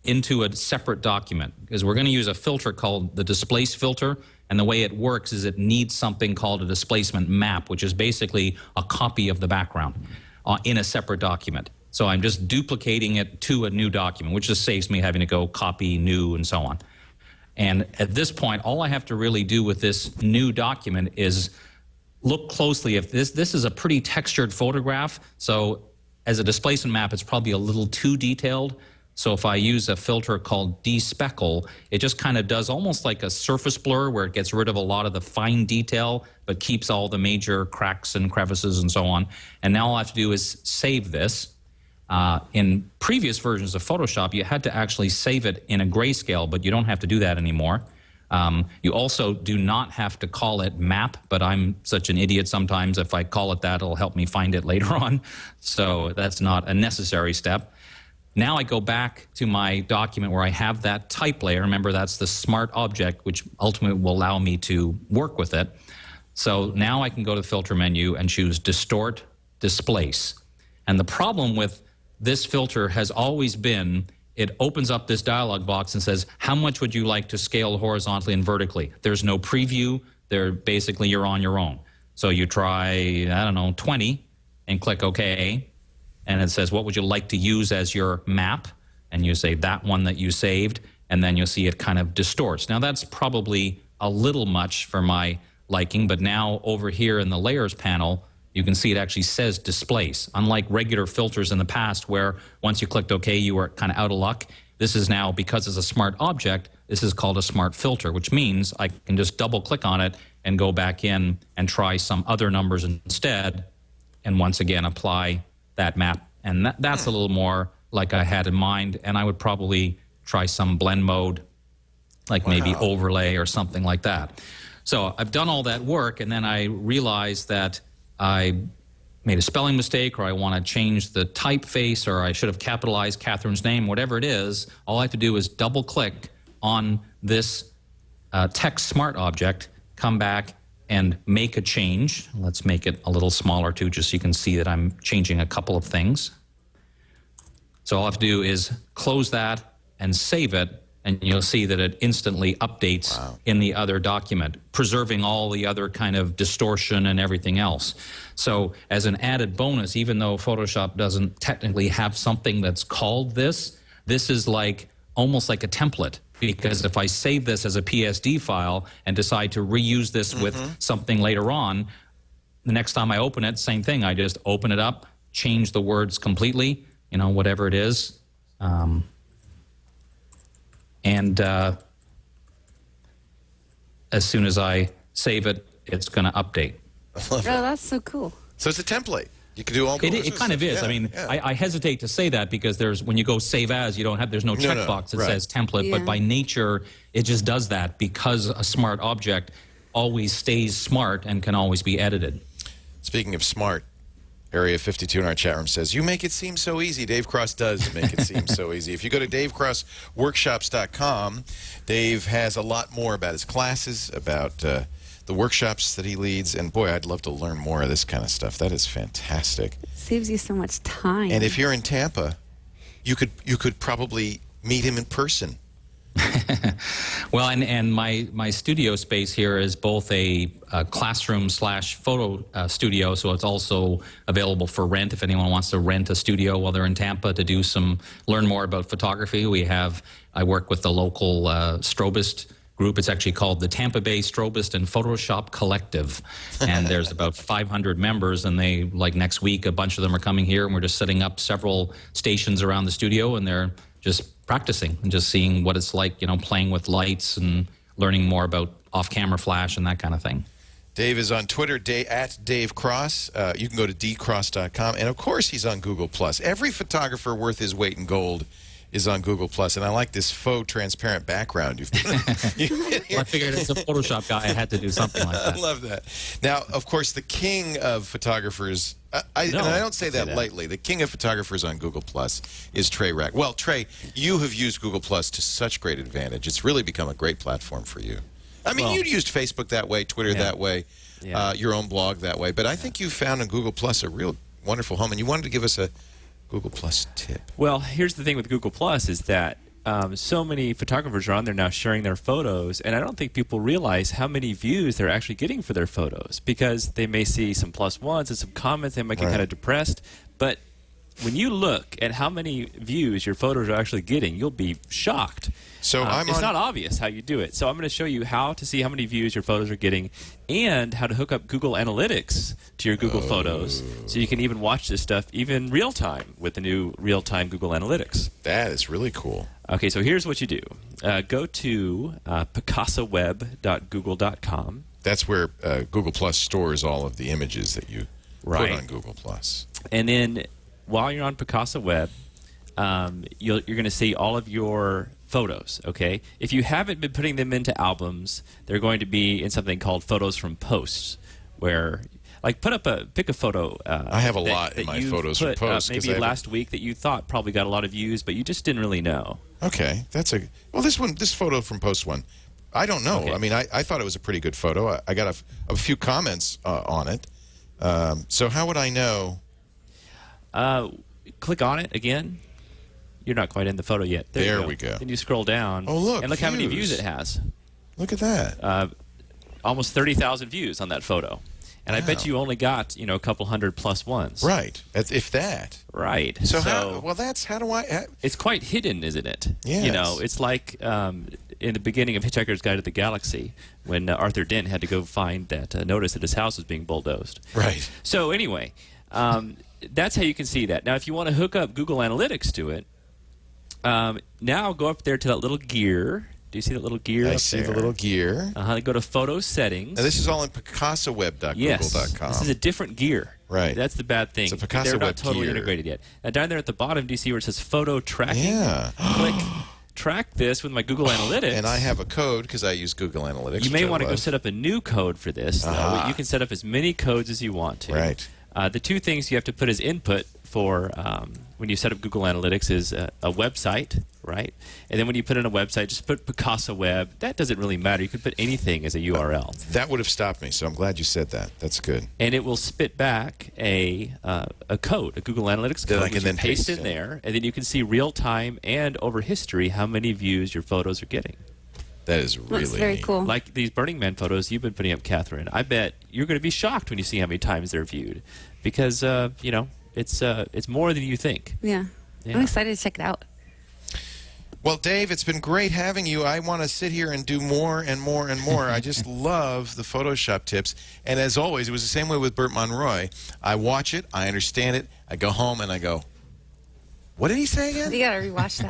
S7: into a separate document, because we're going to use a filter called the displace filter, and the way it works is it needs something called a displacement map, which is basically a copy of the background in a separate document. So I'm just duplicating it to a new document, which just saves me having to go copy, new, and so on. And at this point, all I have to really do with this new document is look closely. If this is a pretty textured photograph, so as a displacement map, it's probably a little too detailed. So if I use a filter called despeckle, it just kind of does almost like a surface blur where it gets rid of a lot of the fine detail, but keeps all the major cracks and crevices and so on. And now all I have to do is save this. In previous versions of Photoshop, you had to actually save it in a grayscale, but you don't have to do that anymore. You also do not have to call it map, but I'm such an idiot sometimes. If I call it that, it'll help me find it later on. So that's not a necessary step. Now I go back to my document where I have that type layer. Remember, that's the smart object, which ultimately will allow me to work with it. So now I can go to the filter menu and choose distort, displace. And the problem with this filter has always been, it opens up this dialog box and says, how much would you like to scale horizontally and vertically? There's no preview. Basically, you're on your own. So you try, I don't know, 20 and click OK. And it says, what would you like to use as your map? And you say that one that you saved, and then you'll see it kind of distorts. Now, that's probably a little much for my liking, but now over here in the layers panel, you can see it actually says displace. Unlike regular filters in the past where once you clicked OK, you were kind of out of luck, this is now, because it's a smart object, this is called a smart filter, which means I can just double click on it and go back in and try some other numbers instead, and once again apply that map. And that's a little more like I had in mind, and I would probably try some blend mode, like maybe overlay or something like that. So I've done all that work, and then I realized that I made a spelling mistake, or I want to change the typeface, or I should have capitalized Catherine's name, whatever it is, all I have to do is double click on this text smart object, come back and make a change. Let's make it a little smaller too, just so you can see that I'm changing a couple of things. So all I have to do is close that and save it, and you'll see that it instantly updates in the other document, preserving all the other kind of distortion and everything else. So as an added bonus, even though Photoshop doesn't technically have something that's called this, this is like almost like a template, because if I save this as a PSD file and decide to reuse this with something later on, the next time I open it, same thing. I just open it up, change the words completely, you know, whatever it is. As soon as I save it, it's going to update.
S4: Oh, that's so cool.
S3: So it's a template. You can do all.
S7: It kind of is.
S3: Yeah,
S7: I mean,
S3: yeah.
S7: I hesitate to say that because when you go save as, you don't have, there's no checkbox that says template, but by nature, it just does that because a smart object always stays smart and can always be edited.
S3: Speaking of smart, Area 52 in our chat room says, you make it seem so easy. Dave Cross does make it seem so easy. If you go to davecrossworkshops.com, Dave has a lot more about his classes, about the workshops that he leads, and boy, I'd love to learn more of this kind of stuff. That is fantastic.
S4: Saves you so much time.
S3: And if you're in Tampa, you could probably meet him in person.
S7: Well, and my studio space here is both a classroom / photo studio, so it's also available for rent if anyone wants to rent a studio while they're in Tampa to learn more about photography. I work with the local strobist group. It's actually called the Tampa Bay Strobist and Photoshop Collective, and there's about 500 members, and next week a bunch of them are coming here, and we're just setting up several stations around the studio, and they're just practicing and just seeing what it's like, you know, playing with lights and learning more about off-camera flash and that kind of thing.
S3: Dave is on Twitter, at Dave Cross. You can go to dcross.com, and of course he's on Google+. Every photographer worth his weight in gold is on Google+, and I like this faux transparent background you've put.
S7: Well, I figured as a Photoshop guy, I had to do something like that.
S3: I love that. Now, of course, the king of photographers, and I don't say that lightly, the king of photographers on Google+ is Trey Ratcliff. Well, Trey, you have used Google+ to such great advantage. It's really become a great platform for you. I mean, you'd used Facebook that way, Twitter that way, your own blog that way, but I think you found in Google+ a real wonderful home, and you wanted to give us a Google+ tip.
S5: Well, here's the thing with Google+ is that so many photographers are on there now sharing their photos, and I don't think people realize how many views they're actually getting for their photos, because they may see some +1s and some comments, they might get kind of depressed, but when you look at how many views your photos are actually getting, you'll be shocked.
S3: So
S5: it's not obvious how you do it. So I'm going to show you how to see how many views your photos are getting and how to hook up Google Analytics to your Google Photos so you can even watch this stuff even real time with the new real-time Google Analytics.
S3: That is really cool.
S5: Okay, so here's what you do. Go to picassoweb.google.com.
S3: That's where Google+ stores all of the images that you put on Google+.
S5: And then while you're on Picasso Web, you're going to see all of your photos, okay? If you haven't been putting them into albums, they're going to be in something called Photos from Posts, where, like, pick a photo.
S3: I have a lot in my photos from Posts.
S5: Maybe last week that you thought probably got a lot of views, but you just didn't really know.
S3: Okay, this photo from Post one, I don't know. Okay. I mean, I thought it was a pretty good photo. I got a few comments on it. So how would I know?
S5: Click on it again. You're not quite in the photo yet.
S3: There we go.
S5: Then you scroll down.
S3: Oh, look.
S5: And look how many views it has.
S3: Look at that.
S5: Almost 30,000 views on that photo. And I bet you only got, a couple hundred +1s.
S3: Right. If that.
S5: Right.
S3: So how do I...
S5: It's quite hidden, isn't it?
S3: Yes.
S5: It's like in the beginning of Hitchhiker's Guide to the Galaxy when Arthur Dent had to go find that notice that his house was being bulldozed.
S3: Right.
S5: So anyway, that's how you can see that. Now, if you want to hook up Google Analytics to it, now go up there to that little gear. Do you see that little gear up there?
S3: I see the little gear.
S5: Go to Photo Settings.
S3: Now, this is all in picassoweb.google.com.
S5: Yes. This is a different gear.
S3: Right.
S5: That's the bad thing.
S3: It's a Picasso
S5: They're not
S3: Web
S5: totally
S3: gear.
S5: integrated yet. Now, down there at the bottom, do you see where it says Photo Tracking?
S3: Yeah.
S5: Click Track this with my Google Analytics.
S3: And I have a code because I use Google Analytics.
S5: You may want to go set up a new code for this, though. You can set up as many codes as you want to.
S3: Right.
S5: The two things you have to put as input for when you set up Google Analytics is a website, right? And then when you put in a website, just put Picasa Web. That doesn't really matter. You could put anything as a URL.
S3: That would have stopped me, so I'm glad you said that. That's good.
S5: And it will spit back a code, a Google Analytics
S3: That
S5: code,
S3: I can
S5: which
S3: then
S5: you paste
S3: paste
S5: in
S3: in.
S5: there, and then you can see real time and over history how many views your photos are getting.
S3: That is really
S4: That's very
S3: neat.
S4: cool.
S5: Like these Burning Man photos you've been putting up, Catherine. I bet you're going to be shocked when you see how many times they're viewed, because it's more than you think.
S4: Yeah.
S5: Yeah.
S4: I'm excited to check it out.
S3: Well, Dave, it's been great having you. I want to sit here and do more and more and more. I just love the Photoshop tips. And as always, it was the same way with Burt Monroy. I watch it, I understand it, I go home and I go, what did he say again?
S4: You got to rewatch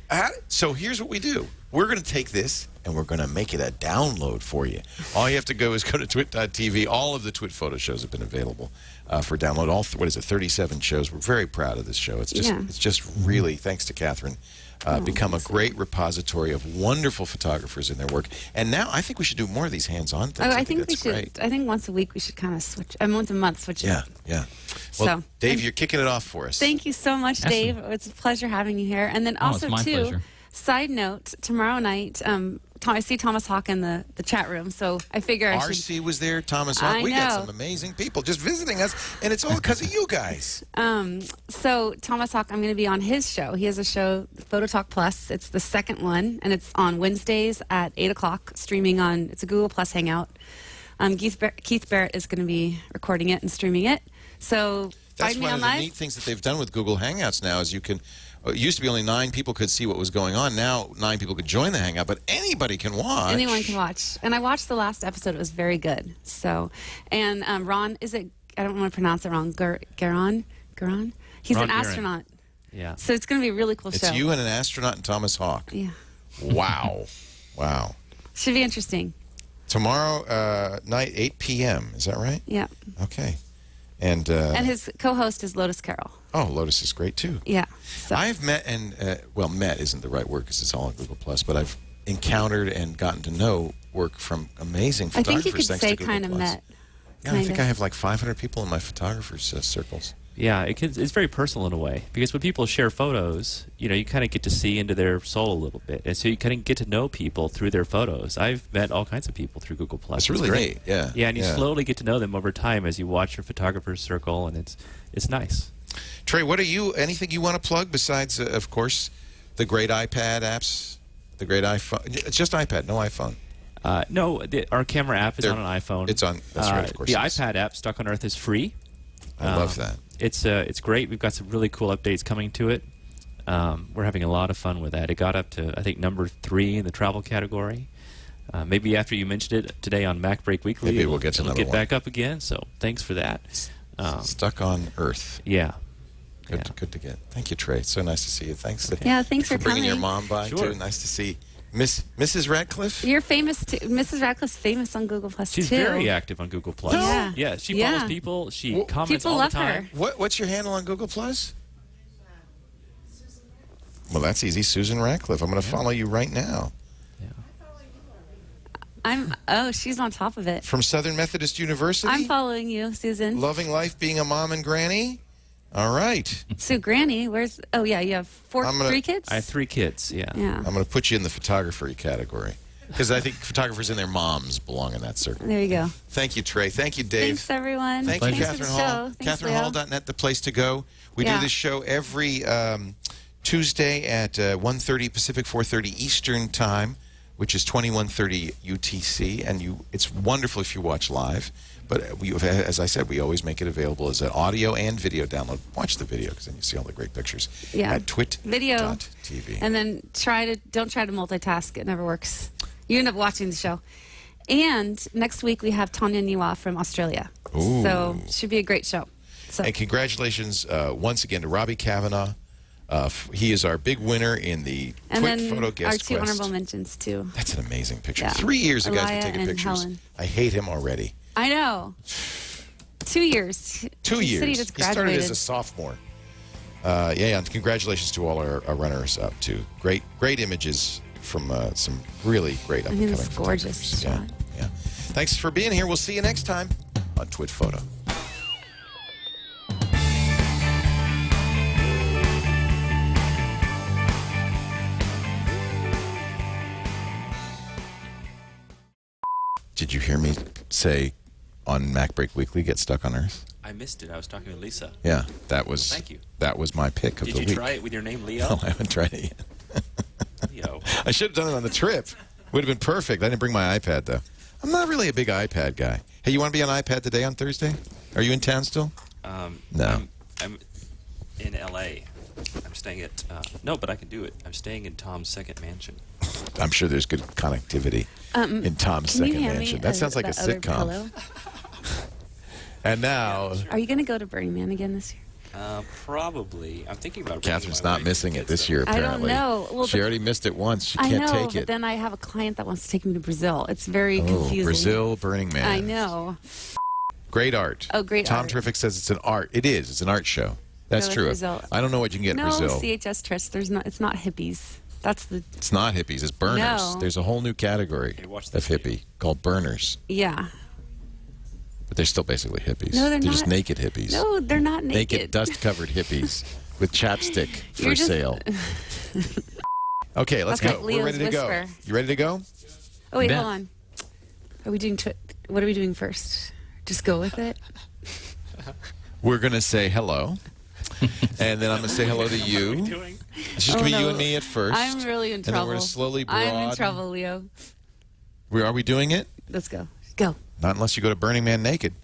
S4: that.
S3: So here's what we do. We're going to take this and we're going to make it a download for you. All you have to go is go to twit.tv. All of the TWiT photo shows have been available for download. All 37 shows. We're very proud of this show. It's just really, thanks to Catherine, become a great repository of wonderful photographers in their work. And now I think we should do more of these hands-on things.
S4: I think we
S3: that's
S4: should.
S3: great.
S4: I think once a week we should kind of switch. Once a month switch it up.
S3: Yeah. Well,
S4: So,
S3: Dave, you're kicking it off for us.
S4: Thank you so much,
S7: Awesome.
S4: Dave. It's a pleasure having you here. And then also,
S7: it's my
S4: too,
S7: pleasure.
S4: side note, tomorrow night, I see Thomas Hawk in the chat room, so I figure I should.
S3: RC was there, Thomas Hawk.
S4: I
S3: We got
S4: know.
S3: some amazing people just visiting us, and it's all because of you guys.
S4: So Thomas Hawk, I'm going to be on his show. He has a show, Photo Talk Plus. It's the second one, and it's on Wednesdays at 8 o'clock, streaming on, it's a Google Plus Hangout. Keith Barrett is going to be recording it and streaming it. So
S3: That's
S4: find me
S3: one
S4: on
S3: of the
S4: live.
S3: neat things that they've done with Google Hangouts now is you can, it used to be only 9 people could see what was going on. Now 9 people could join the Hangout, but anybody can watch.
S4: Anyone can watch. And I watched the last episode. It was very good. So, and Ron, I don't want to pronounce it wrong, Garon? He's
S5: Ron
S4: an
S5: Garan.
S4: astronaut.
S5: Yeah.
S4: So it's going to be a really cool
S3: It's
S4: show.
S3: you and an astronaut and Thomas Hawk.
S4: Yeah.
S3: Wow. Wow.
S4: Should be interesting.
S3: Tomorrow night, 8 p.m. Is that right?
S4: Yeah.
S3: Okay. And
S4: And his co-host is Lotus Carroll.
S3: oh, Lotus is great too.
S4: Yeah. So
S3: I've met and met isn't the right word because it's all on Google Plus, but I've encountered and gotten to know work from amazing
S4: I think
S3: photographers.
S4: you could
S3: thanks
S4: say
S3: to Google
S4: kind of
S3: Plus.
S4: met.
S3: Yeah, I think I have like 500 people in my photographers circles.
S5: Yeah, it's very personal in a way, because when people share photos, you kind of get to see into their soul a little bit, and so you kind of get to know people through their photos. I've met all kinds of people through Google Plus.
S3: That's really
S5: great.
S3: neat. Yeah.
S5: Yeah, and you slowly get to know them over time as you watch your photographer's circle, and it's nice.
S3: Trey, anything you want to plug besides, of course, the great iPad apps, the great iPhone? It's just iPad, no iPhone.
S5: No, our camera app is on an iPhone.
S3: It's on. That's right, of course.
S5: The
S3: it is.
S5: iPad app, Stuck on Earth, is free.
S3: I love that.
S5: It's great. We've got some really cool updates coming to it. We're having a lot of fun with that. It got up to, I think, number 3 in the travel category. Maybe after you mentioned it today on Mac Break Weekly,
S3: Maybe we'll get to
S5: it'll
S3: another
S5: get
S3: one.
S5: back up again. So thanks for that.
S3: Stuck on Earth.
S5: Yeah.
S3: Good to get. Thank you, Trey. So nice to see you. Thanks.
S4: Yeah, thanks for
S3: bringing your
S4: coming.
S3: mom by
S5: Sure.
S3: too. Nice to see Mrs. Ratcliff.
S4: You're famous too. Mrs. Ratcliffe's famous on Google Plus
S5: She's
S4: too.
S5: very active on Google Plus.
S4: No.
S5: Yeah, she
S4: Yeah.
S5: follows people. She
S3: Well,
S5: comments
S4: People
S5: all
S4: love
S5: the time.
S4: her.
S3: What's your handle on Google Plus? Well, that's easy. Susan Ratcliffe. I'm going to follow you right now.
S4: She's on top of it.
S3: From Southern Methodist University.
S4: I'm following you, Susan.
S3: Loving life, being a mom and granny. All right.
S4: So Granny, you have 3 kids?
S5: I have 3 kids. Yeah.
S4: Yeah.
S3: I'm going to put you in the photography category because I think photographers and their moms belong in that circle.
S4: There you go.
S3: Thank you, Trey. Thank you, Dave.
S4: Thanks, everyone.
S3: Thank you,
S4: Thanks for
S3: Catherine
S4: the
S3: Hall.
S4: show. Thanks, Leo.
S3: CatherineHall.net, the place to go. We do
S4: Yeah.
S3: this show every Tuesday at 1:30 Pacific, 4:30 Eastern Time, which is 21:30 UTC. And it's wonderful if you watch live. But as I said, we always make it available as an audio and video download. Watch the video because then you see all the great pictures
S4: Yeah.
S3: at
S4: Video.
S3: twit.tv.
S4: And then don't try to multitask. It never works. You end up watching the show. And next week we have Tania Niwa from Australia.
S3: Ooh.
S4: So should be a great show. So
S3: And congratulations once again to Robbie Kavanaugh. He is our big winner in the
S4: and
S3: TWiT
S4: then
S3: Photo Guest
S4: our 2
S3: Quest.
S4: honorable mentions too.
S3: That's an amazing picture.
S4: Yeah.
S3: 3 years ago, guys
S4: Elia
S3: been taking
S4: and
S3: pictures.
S4: Helen.
S3: I hate him already.
S4: I know. 2 years.
S3: 2
S4: He
S3: years.
S4: said he just
S3: started
S4: graduated.
S3: as a sophomore. And congratulations to all our runners up too. Great images from some really great up and coming
S4: it's gorgeous
S3: photographers. Yeah. Thanks for being here. We'll see you next time on TWiT Photo. Did you hear me say on Mac Break Weekly, Get Stuck on Earth?
S5: I missed it. I was talking with Lisa.
S3: Yeah, that was.
S5: Thank you.
S3: That was my pick of
S5: Did
S3: the
S5: you
S3: week.
S5: try it with your name, Leo?
S3: No, I haven't tried it yet.
S5: Leo.
S3: I should have done it on the trip. Would have been perfect. I didn't bring my iPad though. I'm not really a big iPad guy. Hey, you want to be on iPad today on Thursday? Are you in town still? No.
S5: I'm in L.A. I'm staying at no, but I can do it. I'm staying in Tom's second mansion.
S3: I'm sure there's good connectivity in Tom's
S4: Can you
S3: second
S4: hand
S3: mansion.
S4: me
S3: That sounds like a
S4: that other
S3: sitcom.
S4: pillow?
S3: And now,
S4: Are you going to go to Burning Man again this year?
S5: Probably. I'm thinking about. bringing
S3: Catherine's
S5: my
S3: not
S5: wife
S3: missing
S5: and
S3: it this
S5: kids,
S3: year.
S5: though.
S4: I don't
S3: Apparently,
S4: know. Well,
S3: she
S4: but-
S3: already missed it once. She
S4: I
S3: can't
S4: know,
S3: take
S4: but
S3: it.
S4: then I have a client that wants to take me to Brazil. It's very
S3: Oh,
S4: confusing.
S3: Brazil, Burning Man.
S4: I know.
S3: Great art.
S4: Oh, great
S3: Tom
S4: art.
S3: Terrific says it's an art. It is. It's an art show. That's
S4: Go with
S3: true.
S4: Brazil.
S3: I don't know what you can get
S4: No,
S3: in Brazil.
S4: CHS Trish. There's not. It's not hippies. That's the.
S3: It's not hippies. It's burners.
S4: No.
S3: There's a whole new category
S5: Okay, watch
S3: of
S5: this
S3: hippie called burners.
S4: Yeah.
S3: But they're still basically hippies.
S4: No, they're
S3: just
S4: not.
S3: naked hippies.
S4: No, they're not naked.
S3: Naked, dust-covered hippies with chapstick for
S4: You're just-
S3: sale. Okay, let's
S4: That's
S3: go.
S4: like
S3: We're
S4: Leo's
S3: ready to go.
S4: whisper.
S3: You ready to go?
S4: Oh wait,
S7: Bet.
S4: hold on. Are we doing? What are we doing first? Just go with it.
S3: We're going to say hello. And then I'm going to say hello to you.
S5: Doing?
S3: It's just going to be
S4: Oh,
S3: you
S4: no.
S3: and me at first.
S4: I'm really in
S3: And then
S4: trouble.
S3: we're going to slowly broaden.
S4: I'm in trouble, Leo.
S3: Are we doing it?
S4: Let's go. Go.
S3: Not unless you go to Burning Man naked.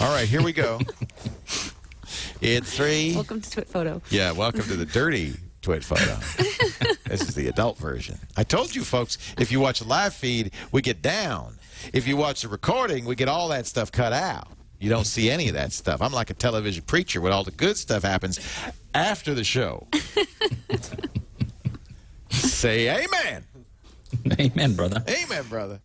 S3: All right, here we go. It's 3.
S4: Welcome to Twit Photo.
S3: Yeah, welcome to the dirty Twit photo. This is the adult version. I told you, folks, if you watch the live feed, we get down. If you watch the recording, we get all that stuff cut out. You don't see any of that stuff. I'm like a television preacher where all the good stuff happens after the show. Say amen.
S7: Amen, brother.
S3: Amen, brother.